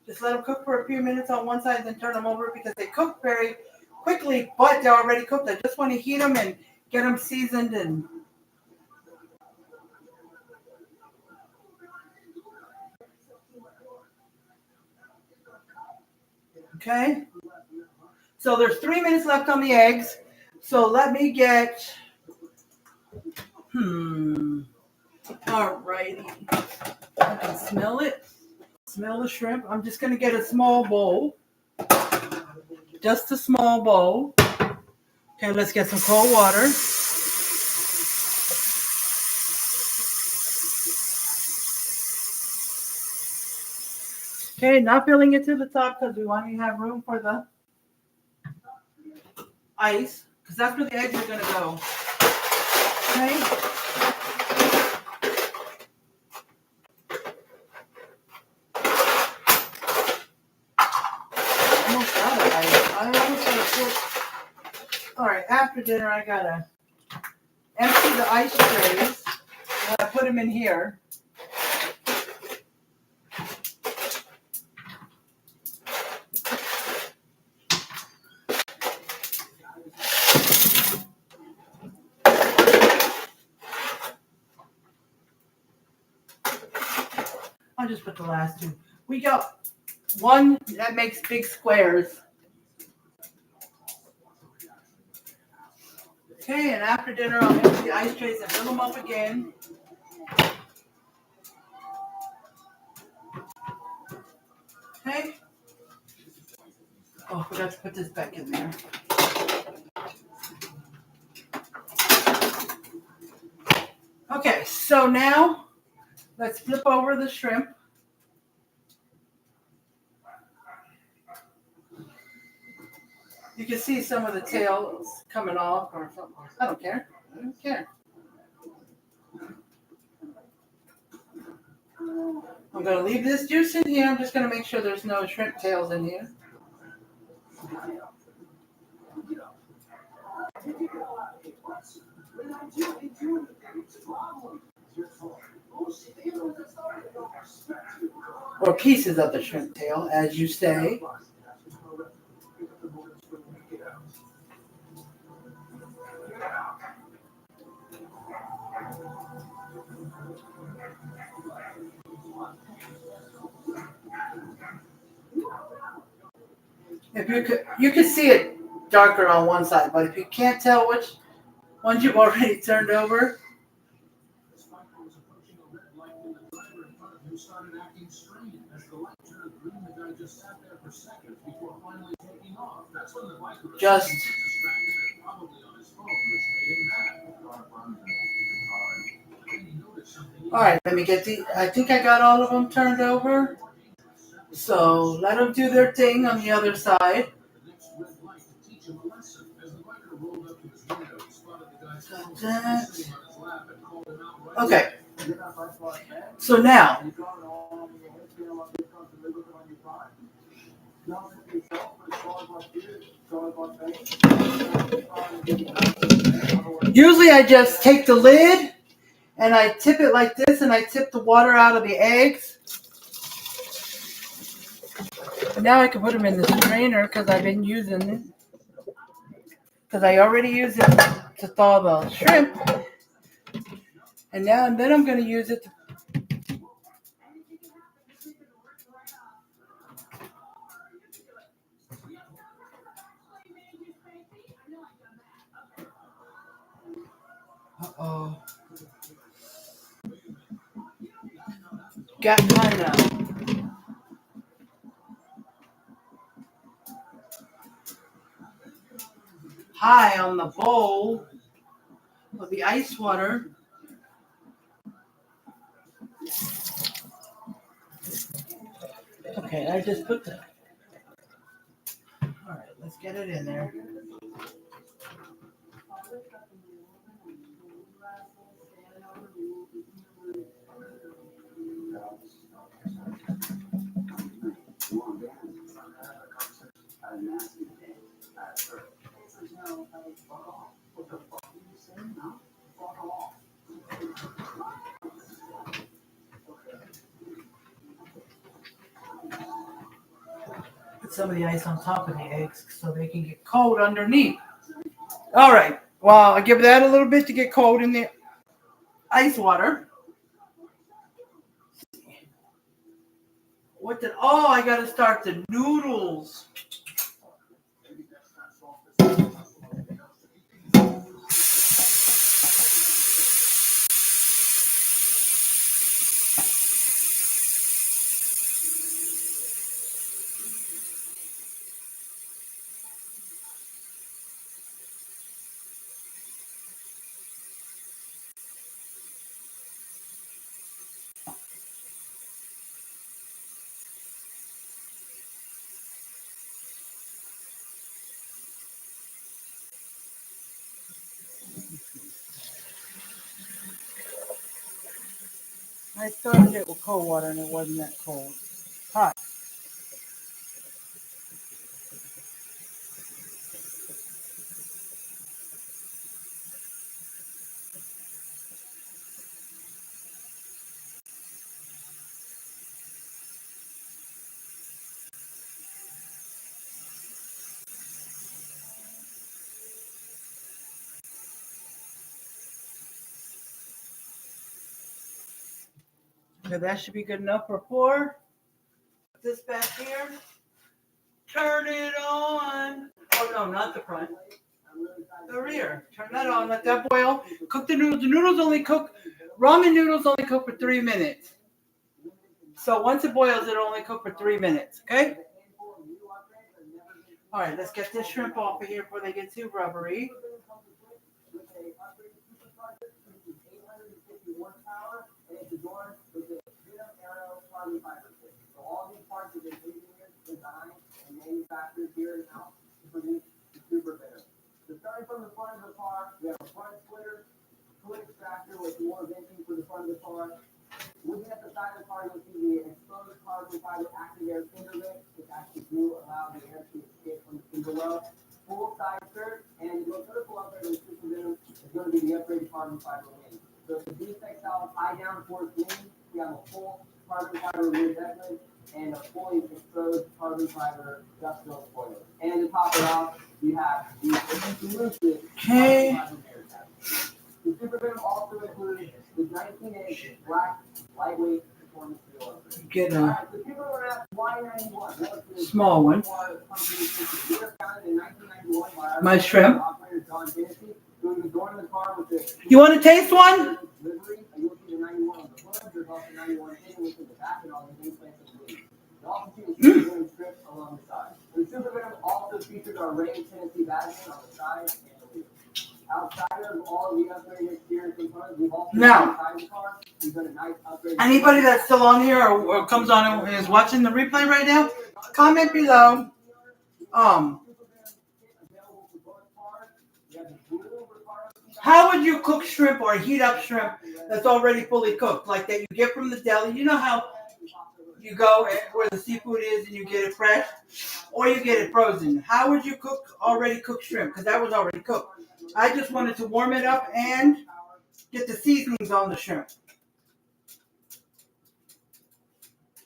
Just let them cook for a few minutes on one side, then turn them over because they cook very quickly, but they're already cooked. I just want to heat them and get them seasoned and okay. So there's 3 minutes left on the eggs. So let me get, alrighty. I can smell it. Smell the shrimp. I'm just going to get a small bowl. Just a small bowl. Okay, let's get some cold water. Okay, not filling it to the top because we want to have room for the ice because that's where the eggs are going to go. Okay. Almost out of ice. I almost got to put. All right, after dinner, I got to empty the ice trays. I put them in here. I'll just put the last two. We got one that makes big squares. Okay, and after dinner, I'll empty the ice trays and fill them up again. Okay. Oh, I forgot to put this back in there. Okay, so now let's flip over the shrimp. You can see some of the tails coming off or something. I don't care. I don't care. I'm going to leave this juice in here. I'm just going to make sure there's no shrimp tails in here. Or pieces of the shrimp tail, as you say. If you could see it darker on one side, but if you can't tell which ones you've already turned over, just all right. Let me get the. I think I got all of them turned over. So let them do their thing on the other side. Okay. So now, usually I just take the lid and I tip it like this and I tip the water out of the eggs. But now I can put them in the strainer because I've been using it. Because I already used it to thaw the shrimp. And then I'm going to use it to got kind of high on the bowl of the ice water. Okay, I just put that. All right, let's get it in there. Put some of the ice on top of the eggs so they can get cold underneath. All right. Well, I give that a little bit to get cold in the ice water. What did? Oh, I got to start the noodles. I started it with cold water and it wasn't that cold. Hot. Okay, that should be good enough for 4. Put this back here. Turn it on. Oh no, not the front. The rear. Turn that on. Let that boil. Cook the noodles. The noodles only cook. Ramen noodles only cook for 3 minutes. So once it boils, it'll only cook for 3 minutes. Okay. All right. Let's get this shrimp off of here before they get too rubbery. Manufactured here in house to produce the super bitter. So starting from the front of the car, we have a front splitter, foot extractor with more venting for the front of the car. Looking at the side of the car, you'll see the exposed carbon fiber active air finger vent, which actually do allow the air to escape from the finger well. Full side skirt, and what's critical up there in the super venom is going to be the upgraded carbon fiber wing. So it's a D-Tech style high down force wing. We have a full carbon fiber rear deck lid and a fully exposed carbon fiber ductile spoiler. And to top it off, we have the exclusive carbon fiber air tab. The super venom also includes the 19-inch black lightweight performance steel. Get a small one. My shrimp. You want to taste one? The super venom also features our raised Tennessee badging on the side and the rear. Outside of all the upgraded exterior components, we've also inside the car. We've got a nice upgrade. Anybody that's still on here or comes on and is watching the replay right now, comment below. How would you cook shrimp or heat up shrimp that's already fully cooked, like that you get from the deli? You know how you go where the seafood is and you get it fresh, or you get it frozen. How would you cook already cooked shrimp? Because that was already cooked. I just wanted to warm it up and get the seasonings on the shrimp.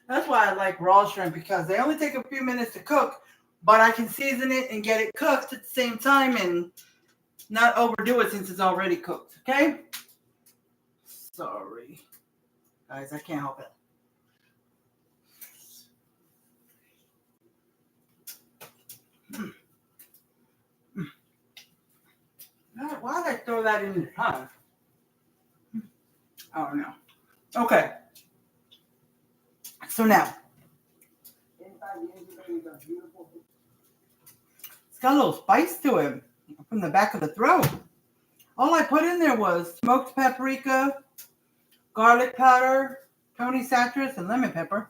That's why I like raw shrimp, because they only take a few minutes to cook, but I can season it and get it cooked at the same time and not overdo it since it's already cooked. Okay? Sorry. Guys, I can't help it. Why did I throw that in the pot? I don't know. Okay. So now, it's got a little spice to it. from the back of the throat. All I put in there was smoked paprika, garlic powder, Tony citrus, and lemon pepper.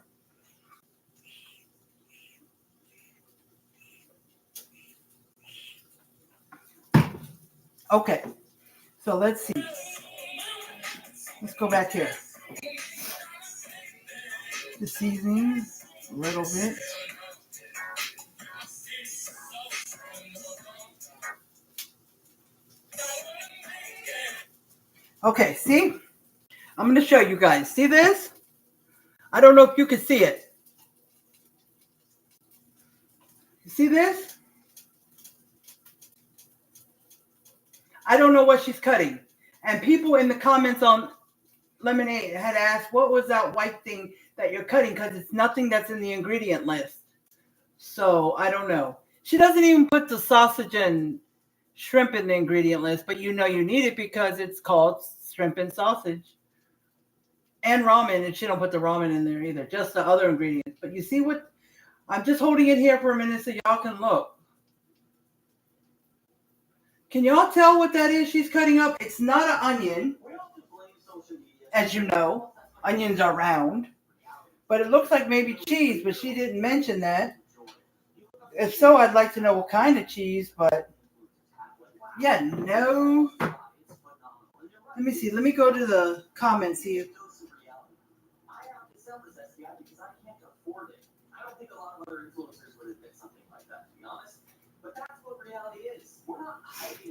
Okay, so let's see. Let's go back here. The seasoning, a little bit. Okay, see? I'm going to show you guys. See this? I don't know if you can see it. You see this? I don't know what she's cutting. And people in the comments on Lemonade had asked, what was that white thing that you're cutting? Because it's nothing that's in the ingredient list. So, I don't know. She doesn't even put the sausage and shrimp in the ingredient list, but you know you need it because it's called shrimp and sausage. And ramen, and she don't put the ramen in there either, just the other ingredients. But you see what? I'm just holding it here for a minute so y'all can look. Can y'all tell what that is she's cutting up? It's not an onion, as you know. Onions are round. But it looks like maybe cheese, but she didn't mention that. If so, I'd like to know what kind of cheese, but yeah, no. Let me see. Let me go to the comments here.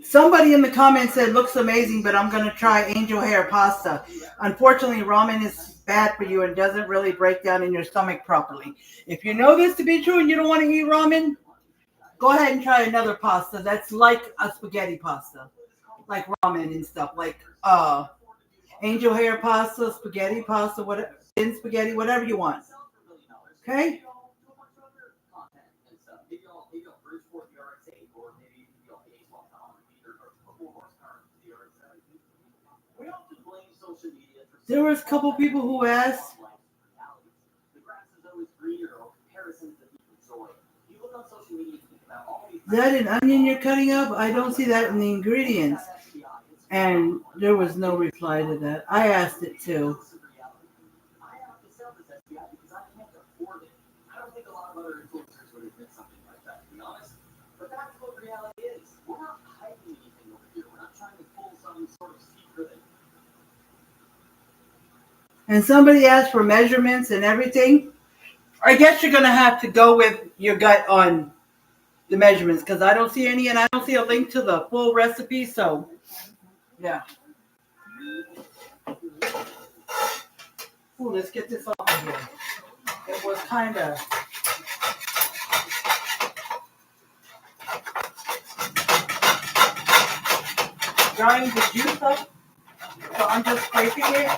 Somebody in the comments said looks amazing, but I'm going to try angel hair pasta. Unfortunately, ramen is bad for you and doesn't really break down in your stomach properly. If you know this to be true and you don't want to eat ramen, go ahead and try another pasta that's like a spaghetti pasta, like ramen and stuff, like angel hair pasta, spaghetti pasta, whatever, thin spaghetti, whatever you want. Okay? There was a couple people who asked, is that an onion you're cutting up? I don't see that in the ingredients. And there was no reply to that. I asked it too. And somebody asked for measurements and everything. I guess you're going to have to go with your gut on the measurements because I don't see any and I don't see a link to the full recipe. So, yeah. Ooh, let's get this off of here. It was kind of drying the juice up. So I'm just scraping it.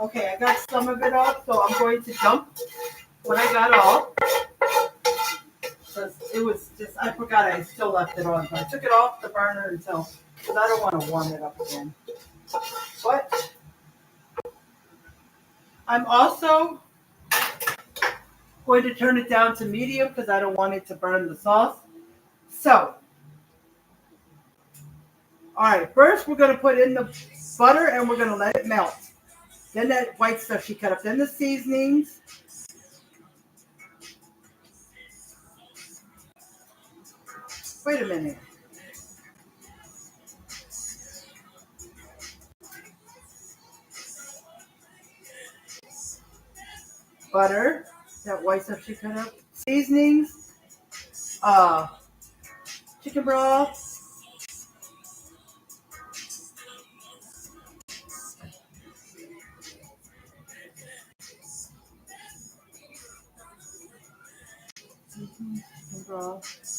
Okay, I got some of it off, so I'm going to dump what I got off. Because it was just, I forgot I still left it on. So I took it off the burner until, because I don't want to warm it up again. But I'm also going to turn it down to medium because I don't want it to burn the sauce. So, all right, first we're going to put in the butter and we're going to let it melt. Then that white stuff she cut up. Then the seasonings. Wait a minute. Butter. That white stuff she cut up. Seasonings. Chicken broth. Chicken broth.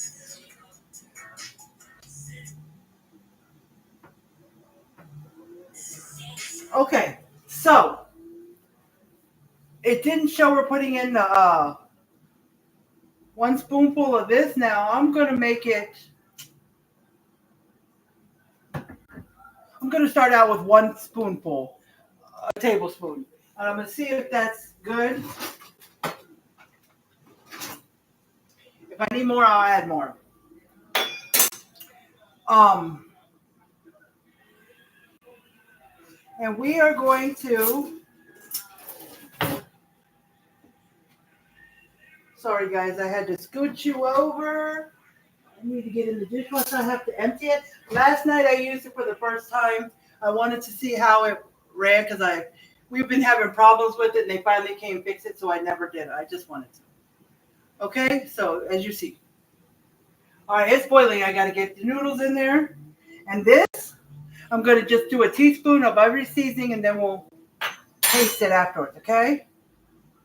Okay, so it didn't show we're putting in the 1 spoonful of this. Now I'm gonna make it. I'm gonna start out with 1 spoonful, a tablespoon, and I'm gonna see if that's good. If I need more, I'll add more. Um, and we are going to. Sorry, guys, I had to scoot you over. I need to get in the dishwasher. I have to empty it. Last night I used it for the first time. I wanted to see how it ran because we've been having problems with it, and they finally came fix it, so I never did it. I just wanted to. Okay, so as you see. All right, it's boiling. I got to get the noodles in there. And this, I'm going to just do a teaspoon of every seasoning, and then we'll taste it afterwards, okay?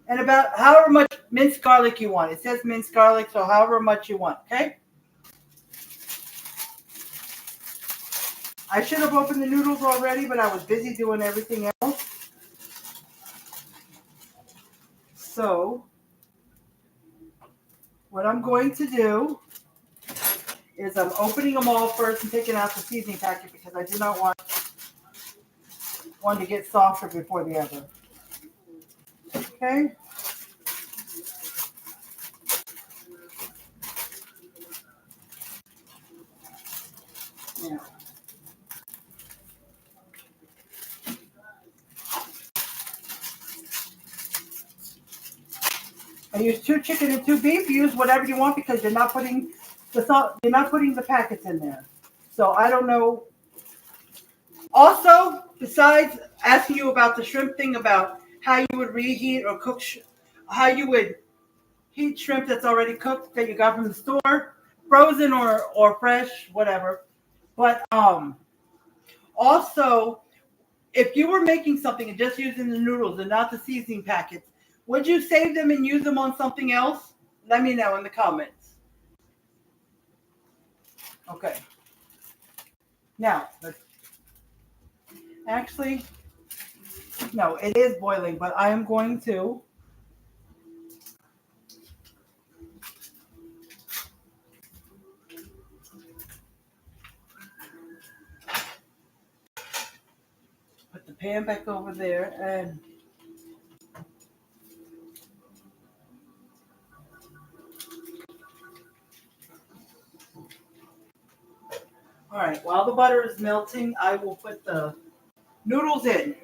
And about however much minced garlic you want. It says minced garlic, so however much you want, okay? I should have opened the noodles already, but I was busy doing everything else. So, what I'm going to do is I'm opening them all first and taking out the seasoning packet because I do not want one to get softer before the other. Okay? Yeah. I use 2 chicken and 2 beef. Use whatever you want because you're not putting the salt. You're not putting the packets in there. So I don't know. Also, besides asking you about the shrimp thing, about how you would reheat or cook, how you would heat shrimp that's already cooked that you got from the store, frozen or fresh, whatever. But also, if you were making something and just using the noodles and not the seasoning packets, would you save them and use them on something else? Let me know in the comments. Okay. Now, actually, no, it is boiling, but I am going to put the pan back over there and all right, while the butter is melting, I will put the noodles in.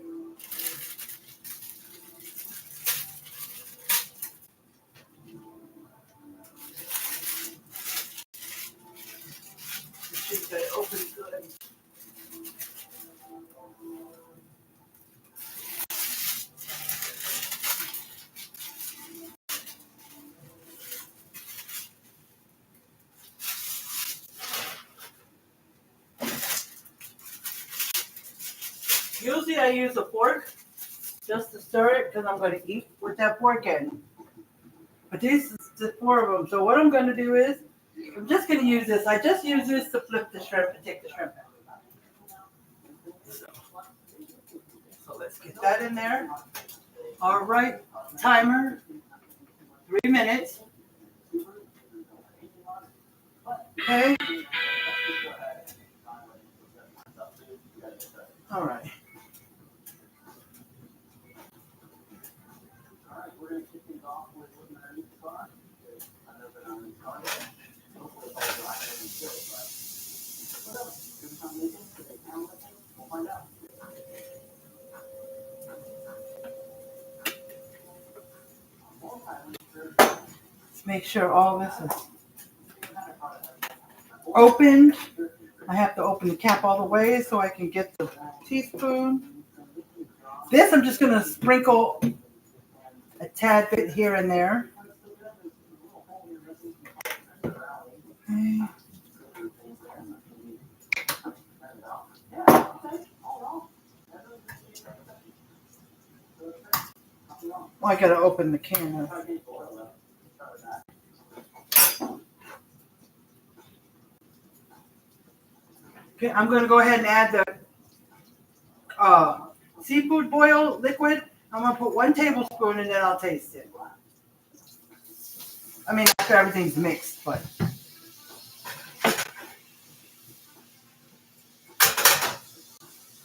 Should get it open good. Usually I use a fork just to stir it because I'm going to eat with that fork in. But these is the 4 of them. So what I'm going to do is, I'm just going to use this. I just use this to flip the shrimp and take the shrimp out. So let's get that in there. All right, timer, 3 minutes. Okay. All right. Let's make sure all this is opened. I have to open the cap all the way so I can get the teaspoon. This I'm just going to sprinkle a tad bit here and there. Okay. Well, I got to open the can. Okay, I'm going to go ahead and add the seafood boil liquid. I'm going to put 1 tablespoon and then I'll taste it. I mean, after everything's mixed, but.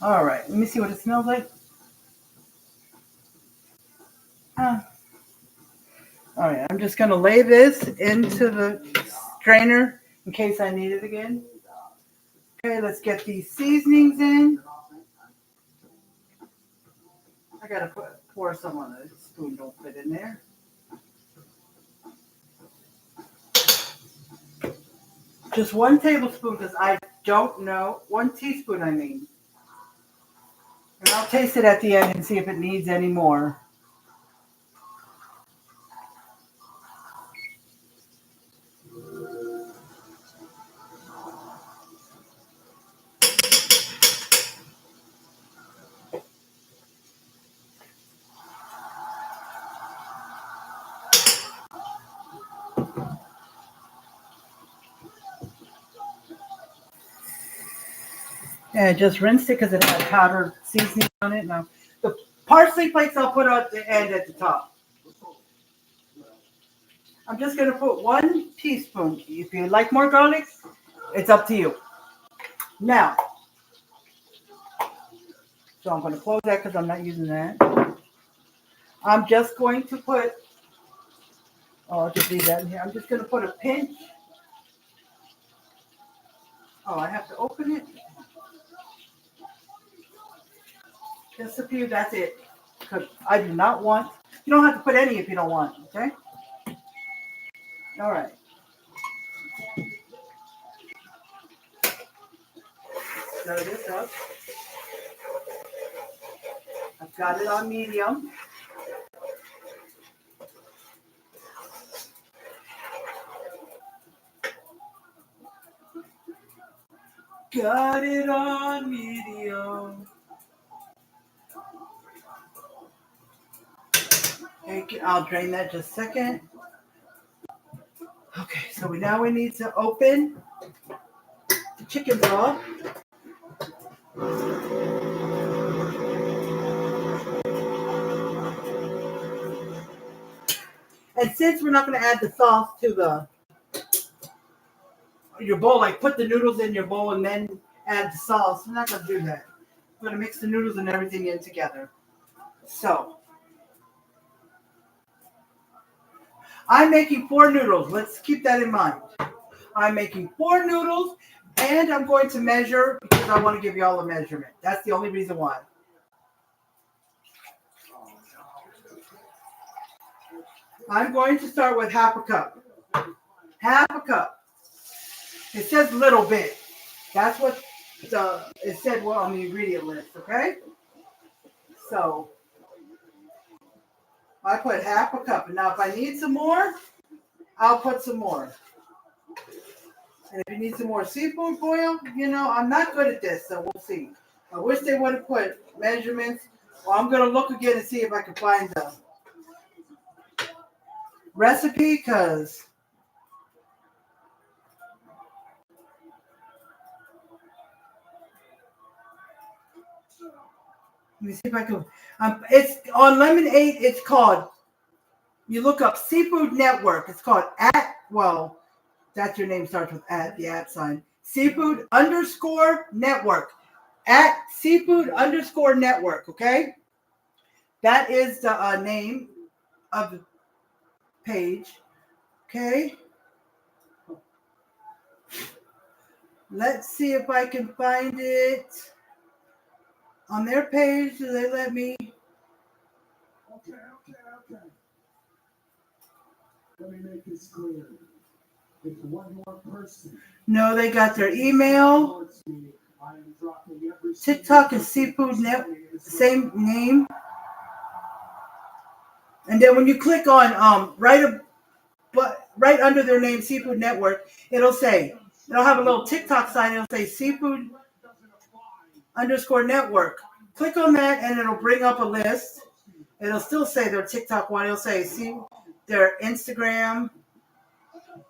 All right, let me see what it smells like. All right, I'm just going to lay this into the strainer in case I need it again. Okay, let's get these seasonings in. I got to pour some on the spoon, don't fit in there. Just 1 tablespoon because I don't know. 1 teaspoon, I mean. And I'll taste it at the end and see if it needs any more. And I just rinsed it because it had powdered seasoning on it. Now, the parsley flakes I'll put at the end at the top. I'm just going to put 1 teaspoon. If you like more garlic, it's up to you. Now, so I'm going to close that because I'm not using that. I'm just going to put, I'll just leave that in here. I'm just going to put a pinch. Oh, I have to open it. Just a few, that's it. Because I do not want, you don't have to put any if you don't want, okay? All right. Stir this up. I've got it on medium. Got it on medium. Okay, I'll drain that just a second. Okay, so now we need to open the chicken broth. And since we're not going to add the sauce to your bowl, like put the noodles in your bowl and then add the sauce, we're not going to do that. We're going to mix the noodles and everything in together. So, I'm making 4 noodles. Let's keep that in mind. I'm making 4 noodles, and I'm going to measure because I want to give you all a measurement. That's the only reason why. I'm going to start with half a cup. Half a cup. It says little bit. That's what it said on the ingredient list, okay? So, I put half a cup. And now if I need some more, I'll put some more. And if you need some more seafood boil, I'm not good at this, so we'll see. I wish they would have put measurements. Well, I'm going to look again and see if I can find the recipe, because let me see if I can. It's on Lemonade. It's called, you look up Seafood Network. It's called that's your name, starts with the @ sign. Seafood _network. @Seafood _network, okay? That is the name of the page, okay? Let's see if I can find it on their page. Do they let me? Okay. Let me make this clear. It's one more person. No, they got their email. TikTok is Seafood Net, same name. And then when you click on right under their name, Seafood Network, it'll have a little TikTok sign. It'll say Seafood _network. Click on that and it'll bring up a list. It'll still say their TikTok one. It'll say their Instagram,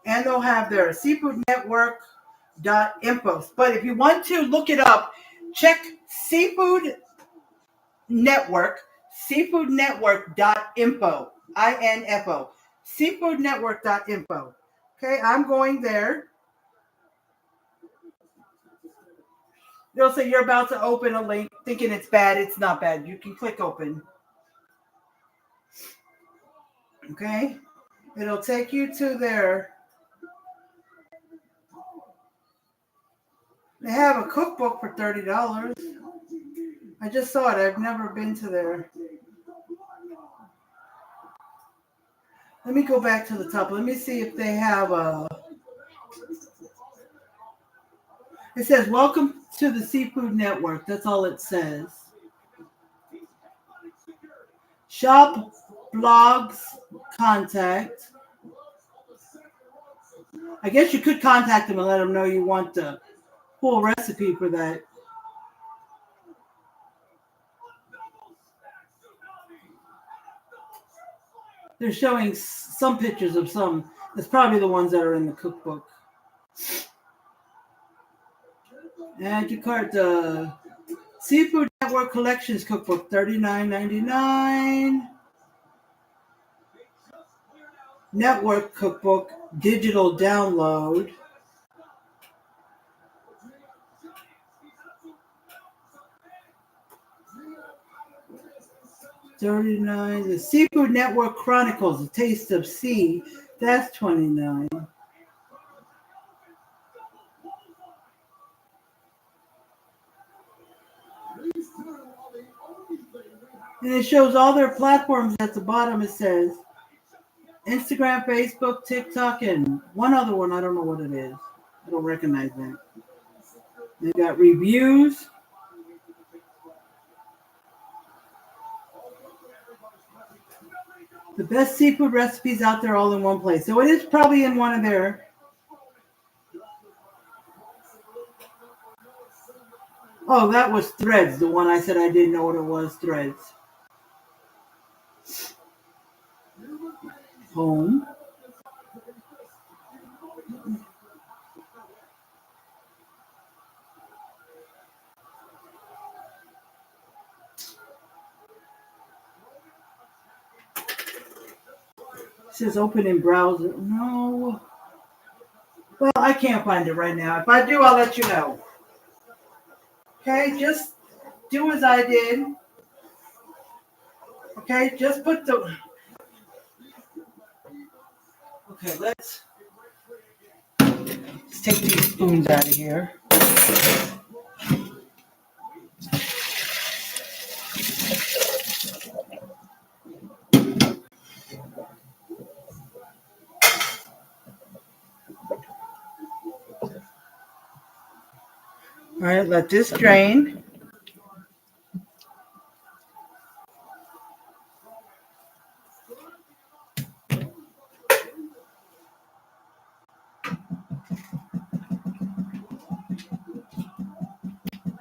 and they'll have their seafoodnetwork.info. But if you want to look it up, check Seafood Network, seafoodnetwork.info. INFO. Seafoodnetwork.info. Okay, I'm going there. They'll say you're about to open a link thinking it's bad. It's not bad. You can click open. Okay? It'll take you to their. They have a cookbook for $30. I just saw it. I've never been to there. Let me go back to the top. Let me see if they have a. It says, welcome to the Seafood Network. That's all it says. Shop, blogs, contact. I guess you could contact them and let them know you want the full recipe for that. They're showing some pictures of some. That's probably the ones that are in the cookbook. Add to cart the Seafood Network Collections Cookbook, $39.99. Network Cookbook, digital download. $39. The Seafood Network Chronicles, The Taste of Sea, that's $29. And it shows all their platforms at the bottom. It says Instagram, Facebook, TikTok, and one other one. I don't know what it is. I don't recognize that. They got reviews. The best seafood recipes out there all in one place. So it is probably in one of their. Oh, that was Threads. The one I said I didn't know what it was. Threads. Home. It says open in browser. No. Well, I can't find it right now. If I do, I'll let you know. Okay, just do as I did. Okay, just put the. Okay, let's take these spoons out of here. All right, let this drain.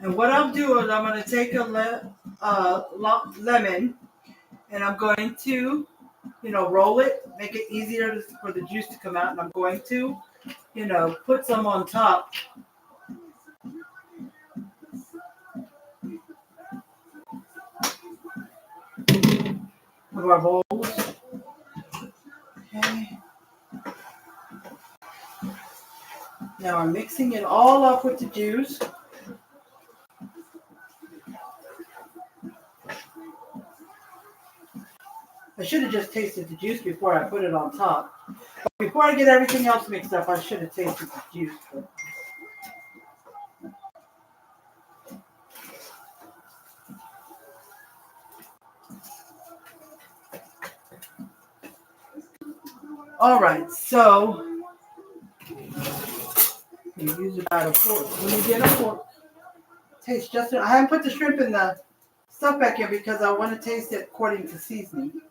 And what I'll do is I'm going to take a lemon and I'm going to, roll it, make it easier for the juice to come out. And I'm going to, put some on top. Of our bowls. Okay. Now I'm mixing it all up with the juice. I should have just tasted the juice before I put it on top. But before I get everything else mixed up, I should have tasted the juice. All right, so you use about a fork. When you get a fork, taste just. I haven't put the shrimp in the stuff back in because I want to taste it according to seasoning.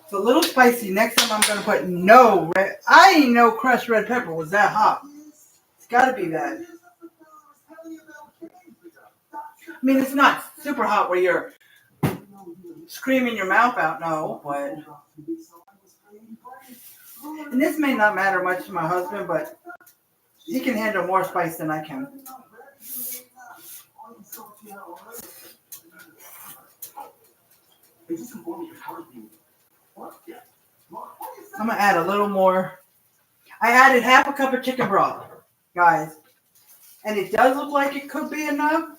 It's a little spicy. Next time I'm going to put no red. I ain't no crushed red pepper was that hot. It's got to be that. I mean, it's not super hot where you're screaming your mouth out, no, but. And this may not matter much to my husband, but he can handle more spice than I can. I'm going to add a little more. I added half a cup of chicken broth, guys. And it does look like it could be enough.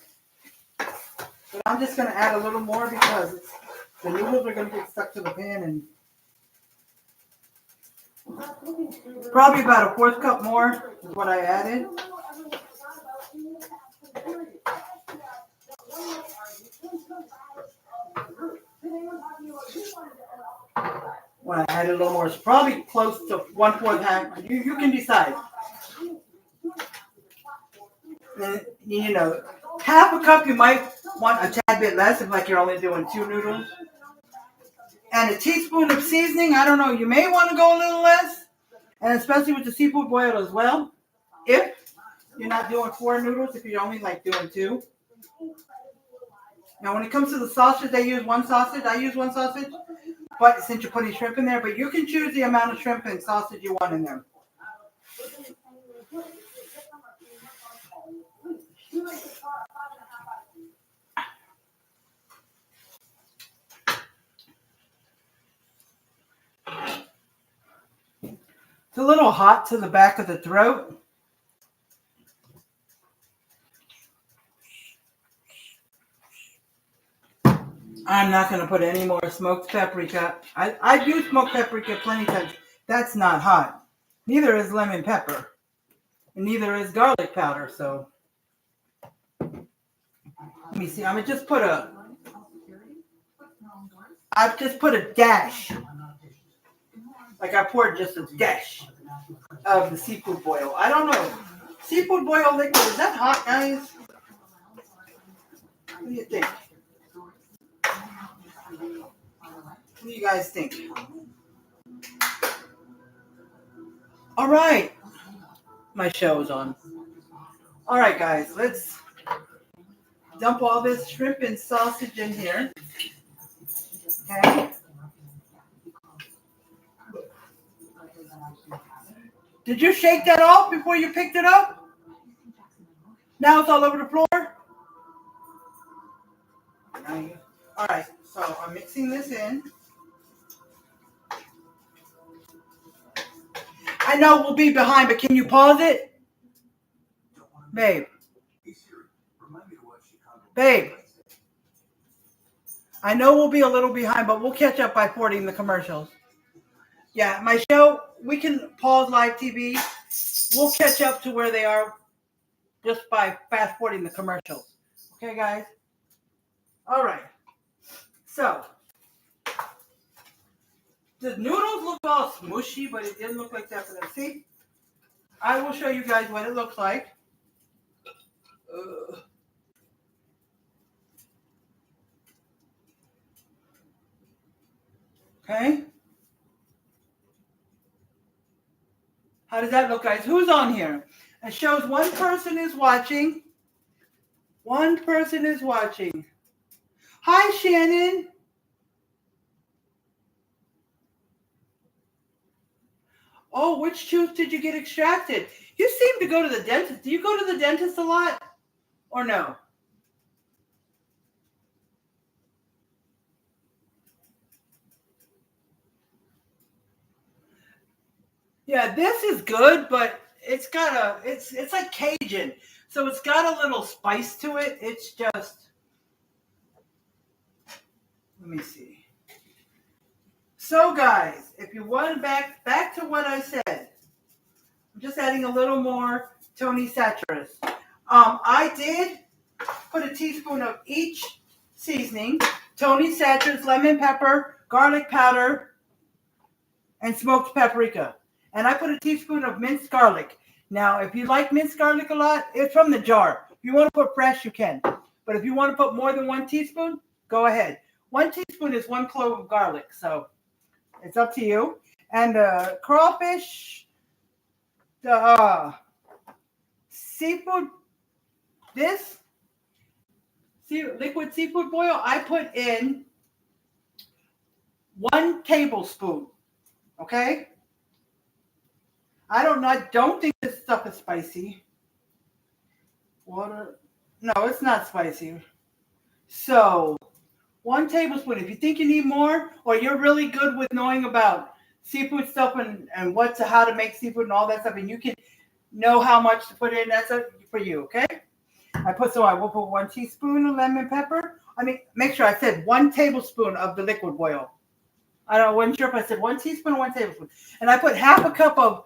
But I'm just going to add a little more because the noodles are going to get stuck to the pan. And probably about a fourth cup more is what I added. When I add a little more, it's probably close to 1/4 half. You can decide. And, you know, half a cup you might want a tad bit less if like you're only doing 2 noodles. And a teaspoon of seasoning, I don't know, you may want to go a little less. And especially with the seafood boil as well. If you're not doing 4 noodles, if you're only like doing 2. Now when it comes to the sausage, they use 1 sausage. I use 1 sausage. But since you're putting shrimp in there, but you can choose the amount of shrimp and sausage you want in there. It's a little hot to the back of the throat. I'm not going to put any more smoked paprika. I do smoked paprika plenty of times. That's not hot. Neither is lemon pepper. And neither is garlic powder. So, let me see. I've just put a dash. Like I poured just a dash of the seafood boil. I don't know. Seafood boil liquid, is that hot, guys? What do you think? What do you guys think? All right. My show is on. All right, guys. Let's dump all this shrimp and sausage in here. Okay. Did you shake that off before you picked it up? Now it's all over the floor? All right. So I'm mixing this in. I know we'll be behind, but can you pause it? Babe. Babe. I know we'll be a little behind, but we'll catch up by forwarding the commercials. Yeah, my show, we can pause live TV. We'll catch up to where they are just by fast forwarding the commercials. Okay, guys? All right. So, the noodles look all smushy, but it didn't look like that for them. See? I will show you guys what it looks like. Okay? How does that look, guys? Who's on here? It shows one person is watching. One person is watching. Hi, Shannon. Oh, which tooth did you get extracted? You seem to go to the dentist. Do you go to the dentist a lot or no? Yeah, this is good, but it's got it's like Cajun. So it's got a little spice to it. It's just, let me see. So guys, if you want back to what I said, I'm just adding a little more Tony Satcheris. I did put a teaspoon of each seasoning: Tony Satcheris, lemon pepper, garlic powder, and smoked paprika. And I put a teaspoon of minced garlic. Now, if you like minced garlic a lot, it's from the jar. If you want to put fresh, you can. But if you want to put more than 1 teaspoon, go ahead. 1 teaspoon is 1 clove of garlic, so it's up to you. And the crawfish, the seafood, liquid seafood boil, I put in 1 tablespoon. Okay? I don't think this stuff is spicy. Water. No, it's not spicy. So 1 tablespoon. If you think you need more, or you're really good with knowing about seafood stuff and how to make seafood and all that stuff, and you can know how much to put in, that's for you, okay? I will put 1 teaspoon of lemon pepper. Make sure I said 1 tablespoon of the liquid oil. I wasn't sure if I said 1 teaspoon or 1 tablespoon. And I put half a cup of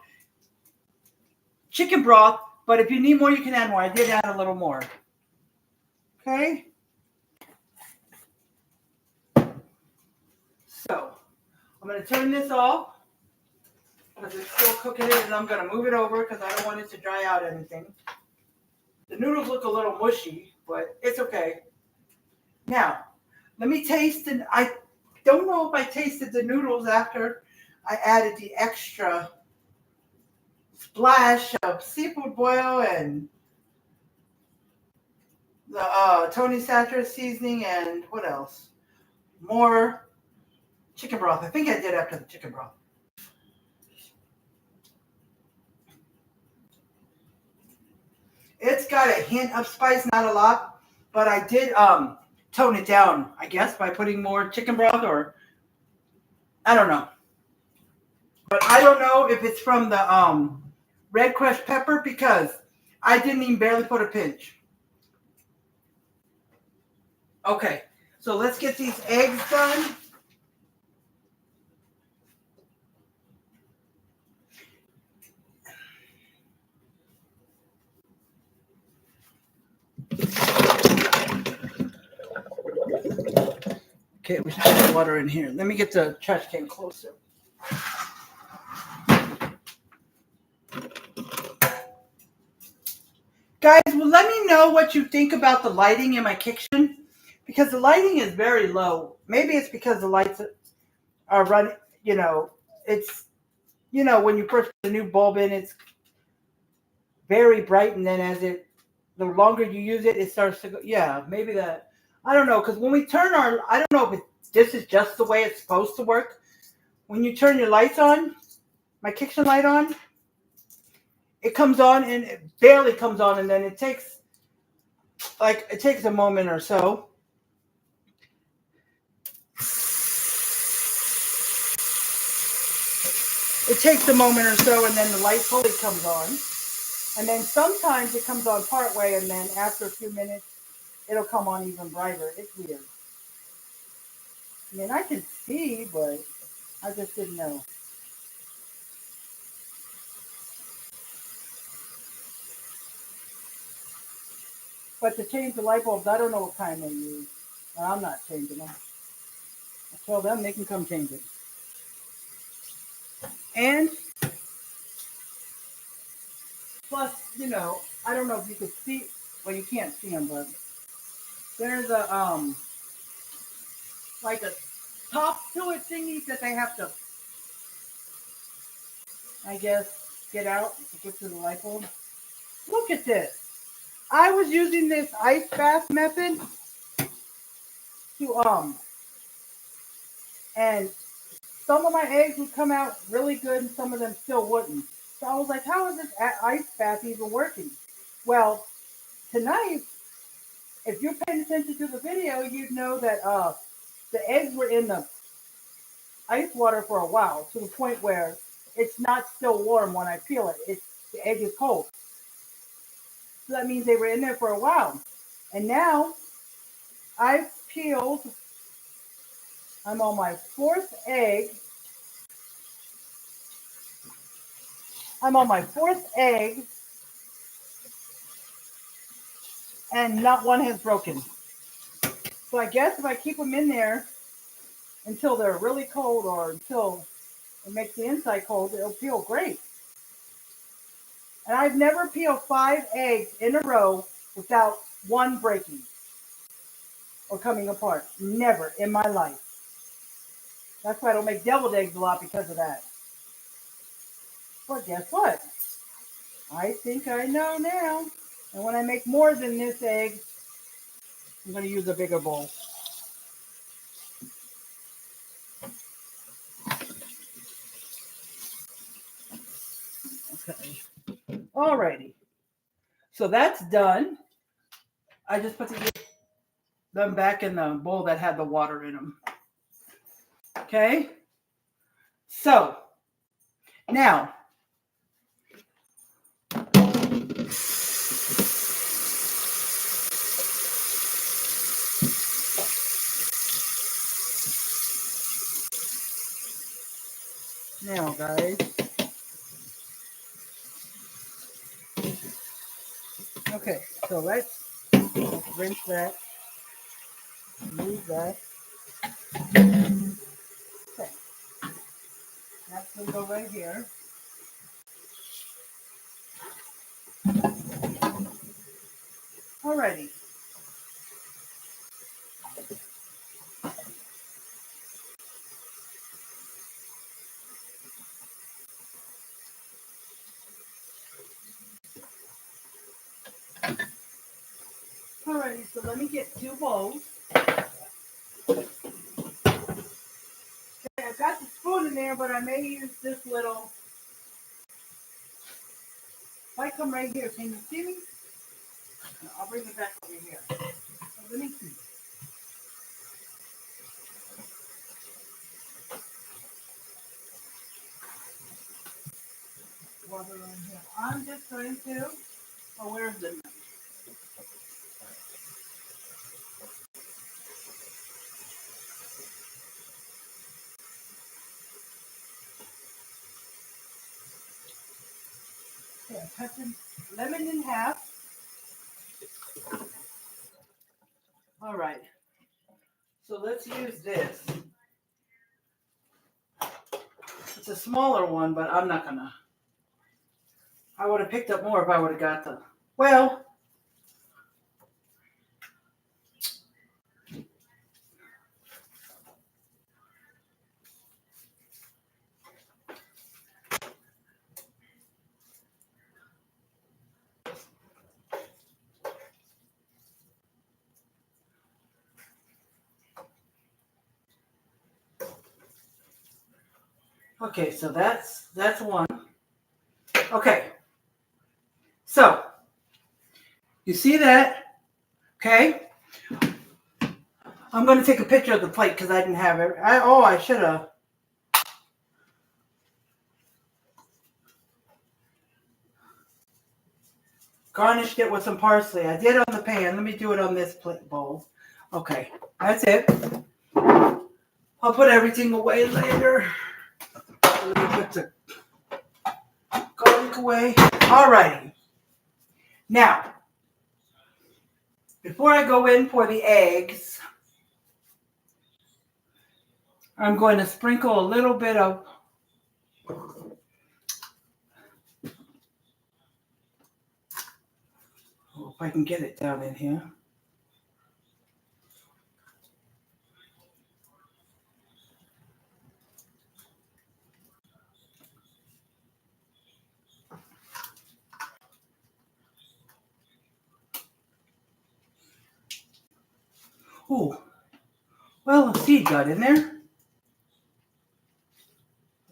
chicken broth, but if you need more, you can add more. I did add a little more. Okay? So, I'm going to turn this off because it's still cooking it, and I'm going to move it over because I don't want it to dry out anything. The noodles look a little mushy, but it's okay. Now, let me taste, and I don't know if I tasted the noodles after I added the extra splash of seafood boil and the Tony Satcher seasoning and what else? More chicken broth. I think I did after the chicken broth. It's got a hint of spice, not a lot, but I did tone it down, I guess, by putting more chicken broth, or I don't know. But I don't know if it's from the red crushed pepper because I didn't even barely put a pinch. Okay, so let's get these eggs done. Okay, we should put water in here. Let me get the trash can closer. Guys, well, let me know what you think about the lighting in my kitchen because the lighting is very low. Maybe it's because the lights are running, it's, when you first put a new bulb in, it's very bright, and then the longer you use it, it starts to go, yeah, maybe that, I don't know, because when we turn I don't know if this is just the way it's supposed to work. When you turn your lights on, my kitchen light on, it comes on, and it barely comes on, and then it takes a moment or so. It takes a moment or so, and then the light fully comes on. And then sometimes it comes on part way, and then after a few minutes, it'll come on even brighter. It's weird. I can see, but I just didn't know. But to change the light bulbs, I don't know what kind they use. I'm not changing them. I tell them they can come change it. And plus, I don't know if you could see. Well, you can't see them, but there's a like a top to it thingy that they have to, I guess, get out to get to the light bulb. Look at this. I was using this ice bath method to and some of my eggs would come out really good and some of them still wouldn't. So I was like, how is this ice bath even working? Well, tonight, if you're paying attention to the video, you'd know that the eggs were in the ice water for a while, to the point where it's not still warm when I peel it. The egg is cold. So that means they were in there for a while. And now I've peeled, I'm on my 4th egg. I'm on my 4th egg, and not one has broken. So I guess if I keep them in there until they're really cold, or until it makes the inside cold, it'll peel great. And I've never peeled 5 eggs in a row without one breaking or coming apart. Never in my life. That's why I don't make deviled eggs a lot, because of that. But guess what? I think I know now. And when I make more than this egg, I'm going to use a bigger bowl. Okay. Alrighty. So that's done. I just put them back in the bowl that had the water in them. Okay. So now guys. Okay, so let's rinse that, move that. Okay, that's gonna go right here. Alrighty. Alrighty, so let me get 2 bowls. Okay, I've got the spoon in there, but I may use this little. If I come right here, can you see me? No, I'll bring it back over here. So let me see. Water on here. I'm just going to. Oh, where's the knife? Okay, I cut the lemon in half. All right. So let's use this. It's a smaller one, but I'm not gonna. I would have picked up more if I would have got the. Well. Okay, so that's one. Okay. So you see that? Okay. I'm going to take a picture of the plate because I didn't have it. I should have. Garnished it with some parsley. I did on the pan. Let me do it on this plate bowl. Okay, that's it. I'll put everything away later. Let me put the garlic away. Alrighty. Now, before I go in for the eggs, I'm going to sprinkle a little bit of if I can get it down in here. Oh, well, a seed got in there.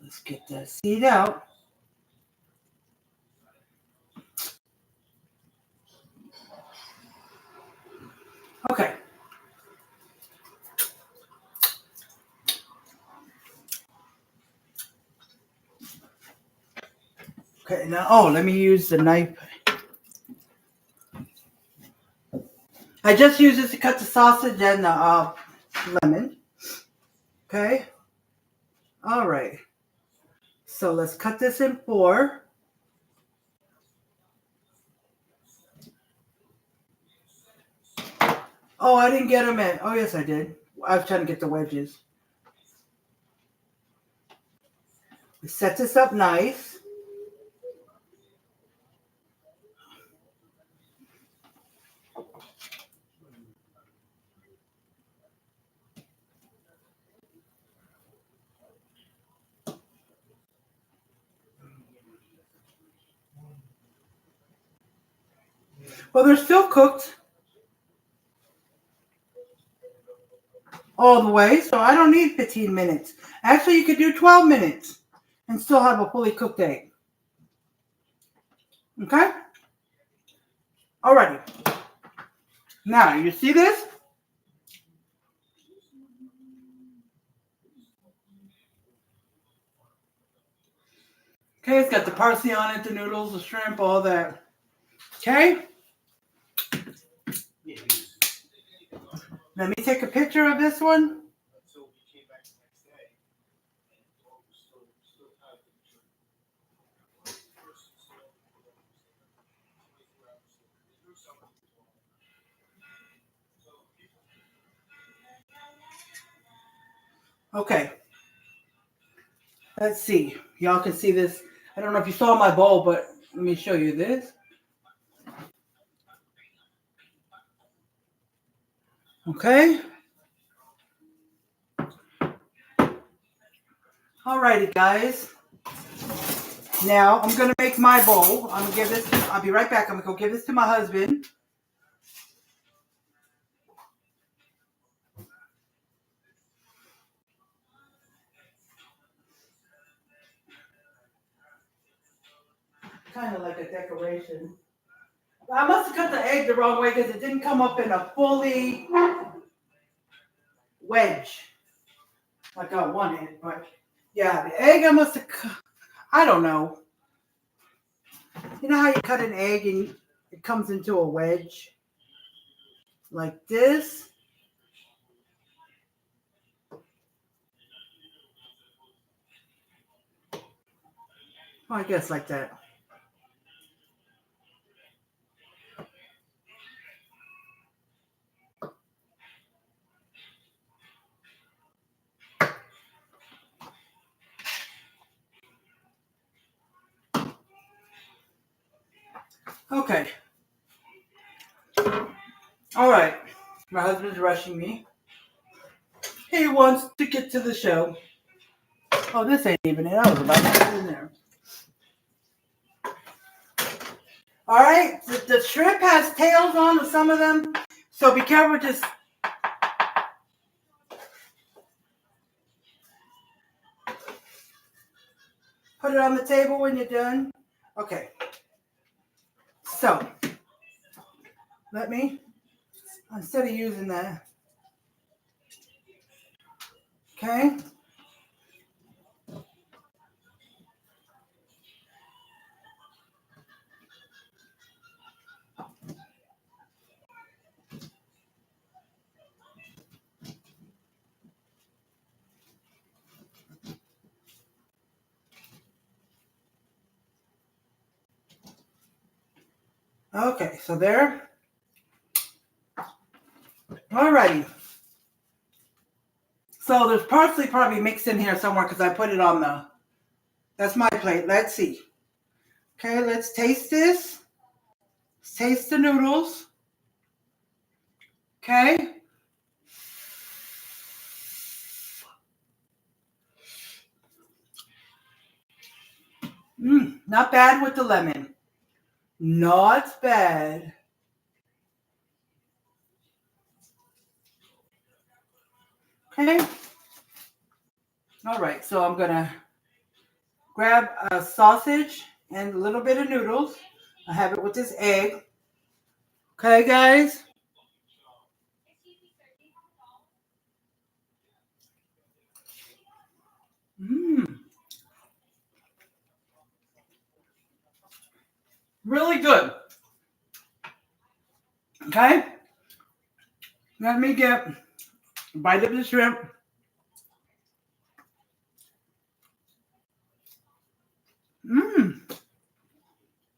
Let's get that seed out. Okay. Okay, now, let me use the knife. I just use this to cut the sausage and the lemon. Okay. All right. So let's cut this in 4. Oh, I didn't get them in. Oh, yes, I did. I was trying to get the wedges. We set this up nice. Well, they're still cooked all the way, so I don't need 15 minutes. Actually, you could do 12 minutes and still have a fully cooked egg. Okay? Alrighty. Now, you see this? Okay, it's got the parsley on it, the noodles, the shrimp, all that. Okay? Let me take a picture of this one. Okay. Let's see. Y'all can see this. I don't know if you saw my bowl, but let me show you this. Okay. Alrighty, guys. Now I'm gonna make my bowl. I'm gonna give this. I'll be right back. I'm gonna go give this to my husband. Kind of like a decoration. I must have cut the egg the wrong way because it didn't come up in a fully wedge like I wanted. But yeah, the egg I must have cut. I don't know. You know how you cut an egg and it comes into a wedge like this? Well, I guess like that. Okay. All right. My husband's rushing me. He wants to get to the show. Oh, this ain't even it. I was about to put it in there. All right. The shrimp has tails on some of them. So be careful. Just put it on the table when you're done. Okay. So let me, instead of using that. Okay. Okay, so there. Alrighty. So there's parsley probably mixed in here somewhere because I put it on the, that's my plate. Let's see. Okay, let's taste this. Let's taste the noodles. Okay. Not bad with the lemon. Not bad. Okay. All right, so I'm going to grab a sausage and a little bit of noodles. I have it with this egg. Okay, guys. Really good. Okay. Let me get a bite of the shrimp.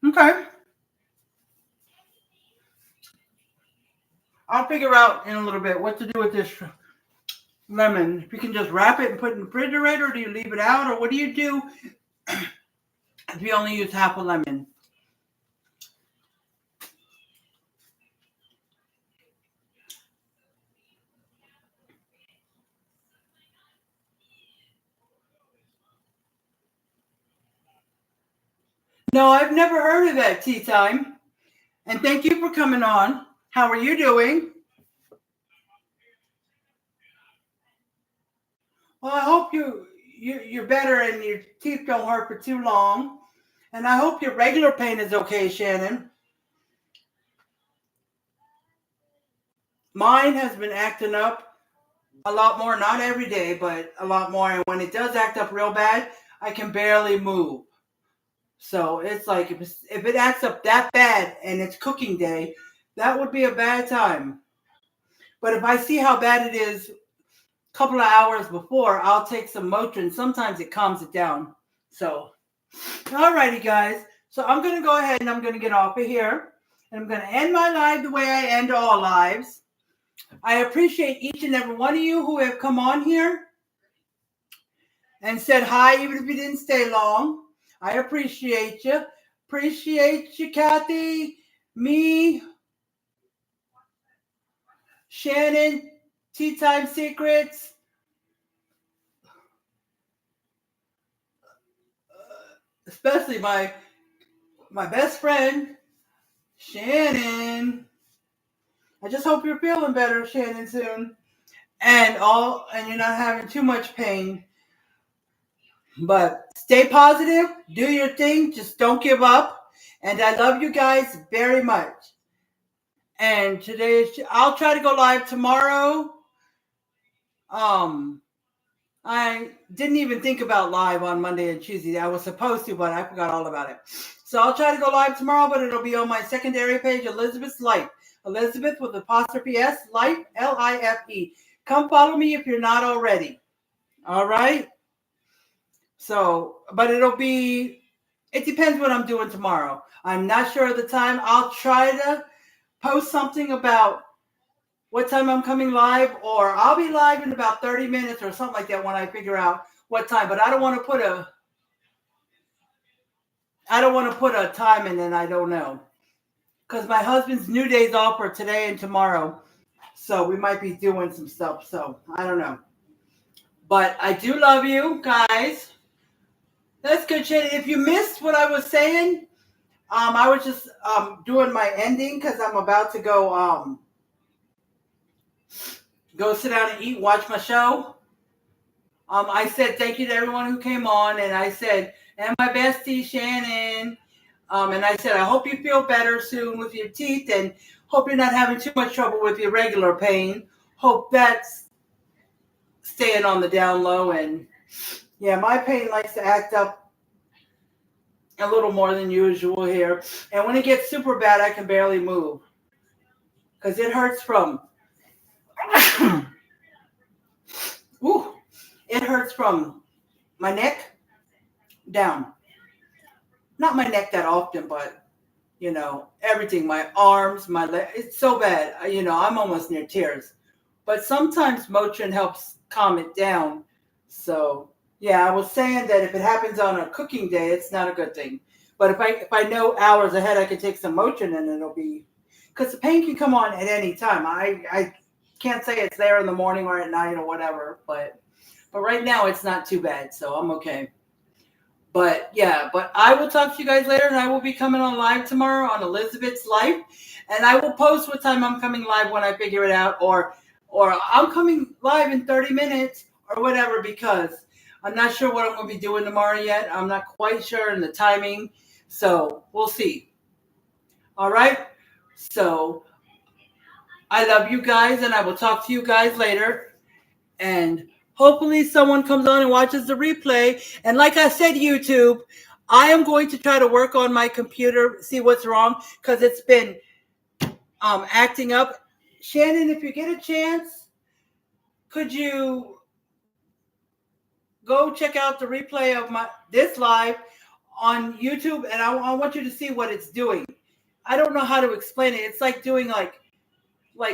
Okay. I'll figure out in a little bit what to do with this lemon. If you can just wrap it and put it in the refrigerator, or do you leave it out, or what do you do if you only use half a lemon? No, I've never heard of that tea time. And thank you for coming on. How are you doing? Well, I hope you're better and your teeth don't hurt for too long. And I hope your regular pain is okay, Shannon. Mine has been acting up a lot more, not every day, but a lot more. And when it does act up real bad, I can barely move. So it's like if it acts up that bad and it's cooking day, that would be a bad time. But if I see how bad it is a couple of hours before, I'll take some Motrin. Sometimes it calms it down. So, alrighty, guys. So I'm going to go ahead and I'm going to get off of here. And I'm going to end my live the way I end all lives. I appreciate each and every one of you who have come on here and said hi, even if you didn't stay long. I appreciate you. Appreciate you, Kathy, me, Shannon, Tea Time Secrets, especially my best friend, Shannon. I just hope you're feeling better, Shannon, soon. And you're not having too much pain. But stay positive, do your thing, just don't give up. And I love you guys very much. And I'll try to go live tomorrow. I didn't even think about live on Monday and Tuesday. I was supposed to, but I forgot all about it. So I'll try to go live tomorrow, but it'll be on my secondary page, Elizabeth's Life. Elizabeth with apostrophe S, Life, Life. Come follow me if you're not already. All right? So, but it depends what I'm doing tomorrow. I'm not sure of the time. I'll try to post something about what time I'm coming live, or I'll be live in about 30 minutes or something like that when I figure out what time. But I don't want to put a time in and I don't know. Because my husband's new day's off for today and tomorrow. So we might be doing some stuff. So I don't know. But I do love you guys. That's good, Shannon. If you missed what I was saying, I was just doing my ending because I'm about to go sit down and eat, watch my show. I said thank you to everyone who came on, and I said, and my bestie, Shannon, and I said, I hope you feel better soon with your teeth, and hope you're not having too much trouble with your regular pain. Hope that's staying on the down low, and yeah, my pain likes to act up a little more than usual here, and when it gets super bad, I can barely move, because it hurts from it hurts from my neck down. Not my neck that often, but, everything. My arms, my legs. It's so bad. I'm almost near tears. But sometimes Motrin helps calm it down. So, yeah, I was saying that if it happens on a cooking day, it's not a good thing. But if I know hours ahead, I can take some Motrin and it'll be... Because the pain can come on at any time. I can't say it's there in the morning or at night or whatever, but right now it's not too bad, so I'm okay. But yeah, but I will talk to you guys later, and I will be coming on live tomorrow on Elizabeth's Life, and I will post what time I'm coming live when I figure it out, or I'm coming live in 30 minutes or whatever, because I'm not sure what I'm going to be doing tomorrow yet. I'm not quite sure in the timing, so we'll see. All right, so I love you guys, and I will talk to you guys later, and hopefully someone comes on and watches the replay. And like I said, YouTube, I am going to try to work on my computer, see what's wrong, because it's been acting up. Shannon, if you get a chance, could you go check out the replay of this live on YouTube? And I want you to see what it's doing. I don't know how to explain it. It's like doing like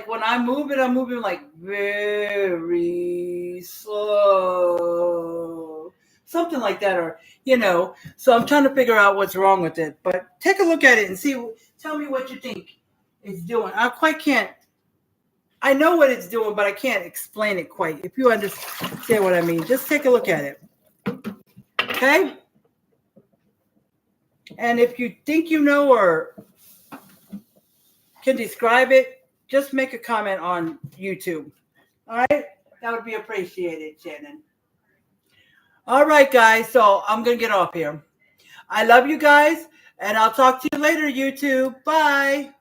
when I'm moving like very slow, something like that, or so I'm trying to figure out what's wrong with it. But take a look at it and tell me what you think it's doing. I know what it's doing, but I can't explain it quite. If you understand what I mean, just take a look at it. Okay? And if you think you know or can describe it, just make a comment on YouTube. All right? That would be appreciated, Shannon. All right, guys. So I'm going to get off here. I love you guys, and I'll talk to you later, YouTube. Bye.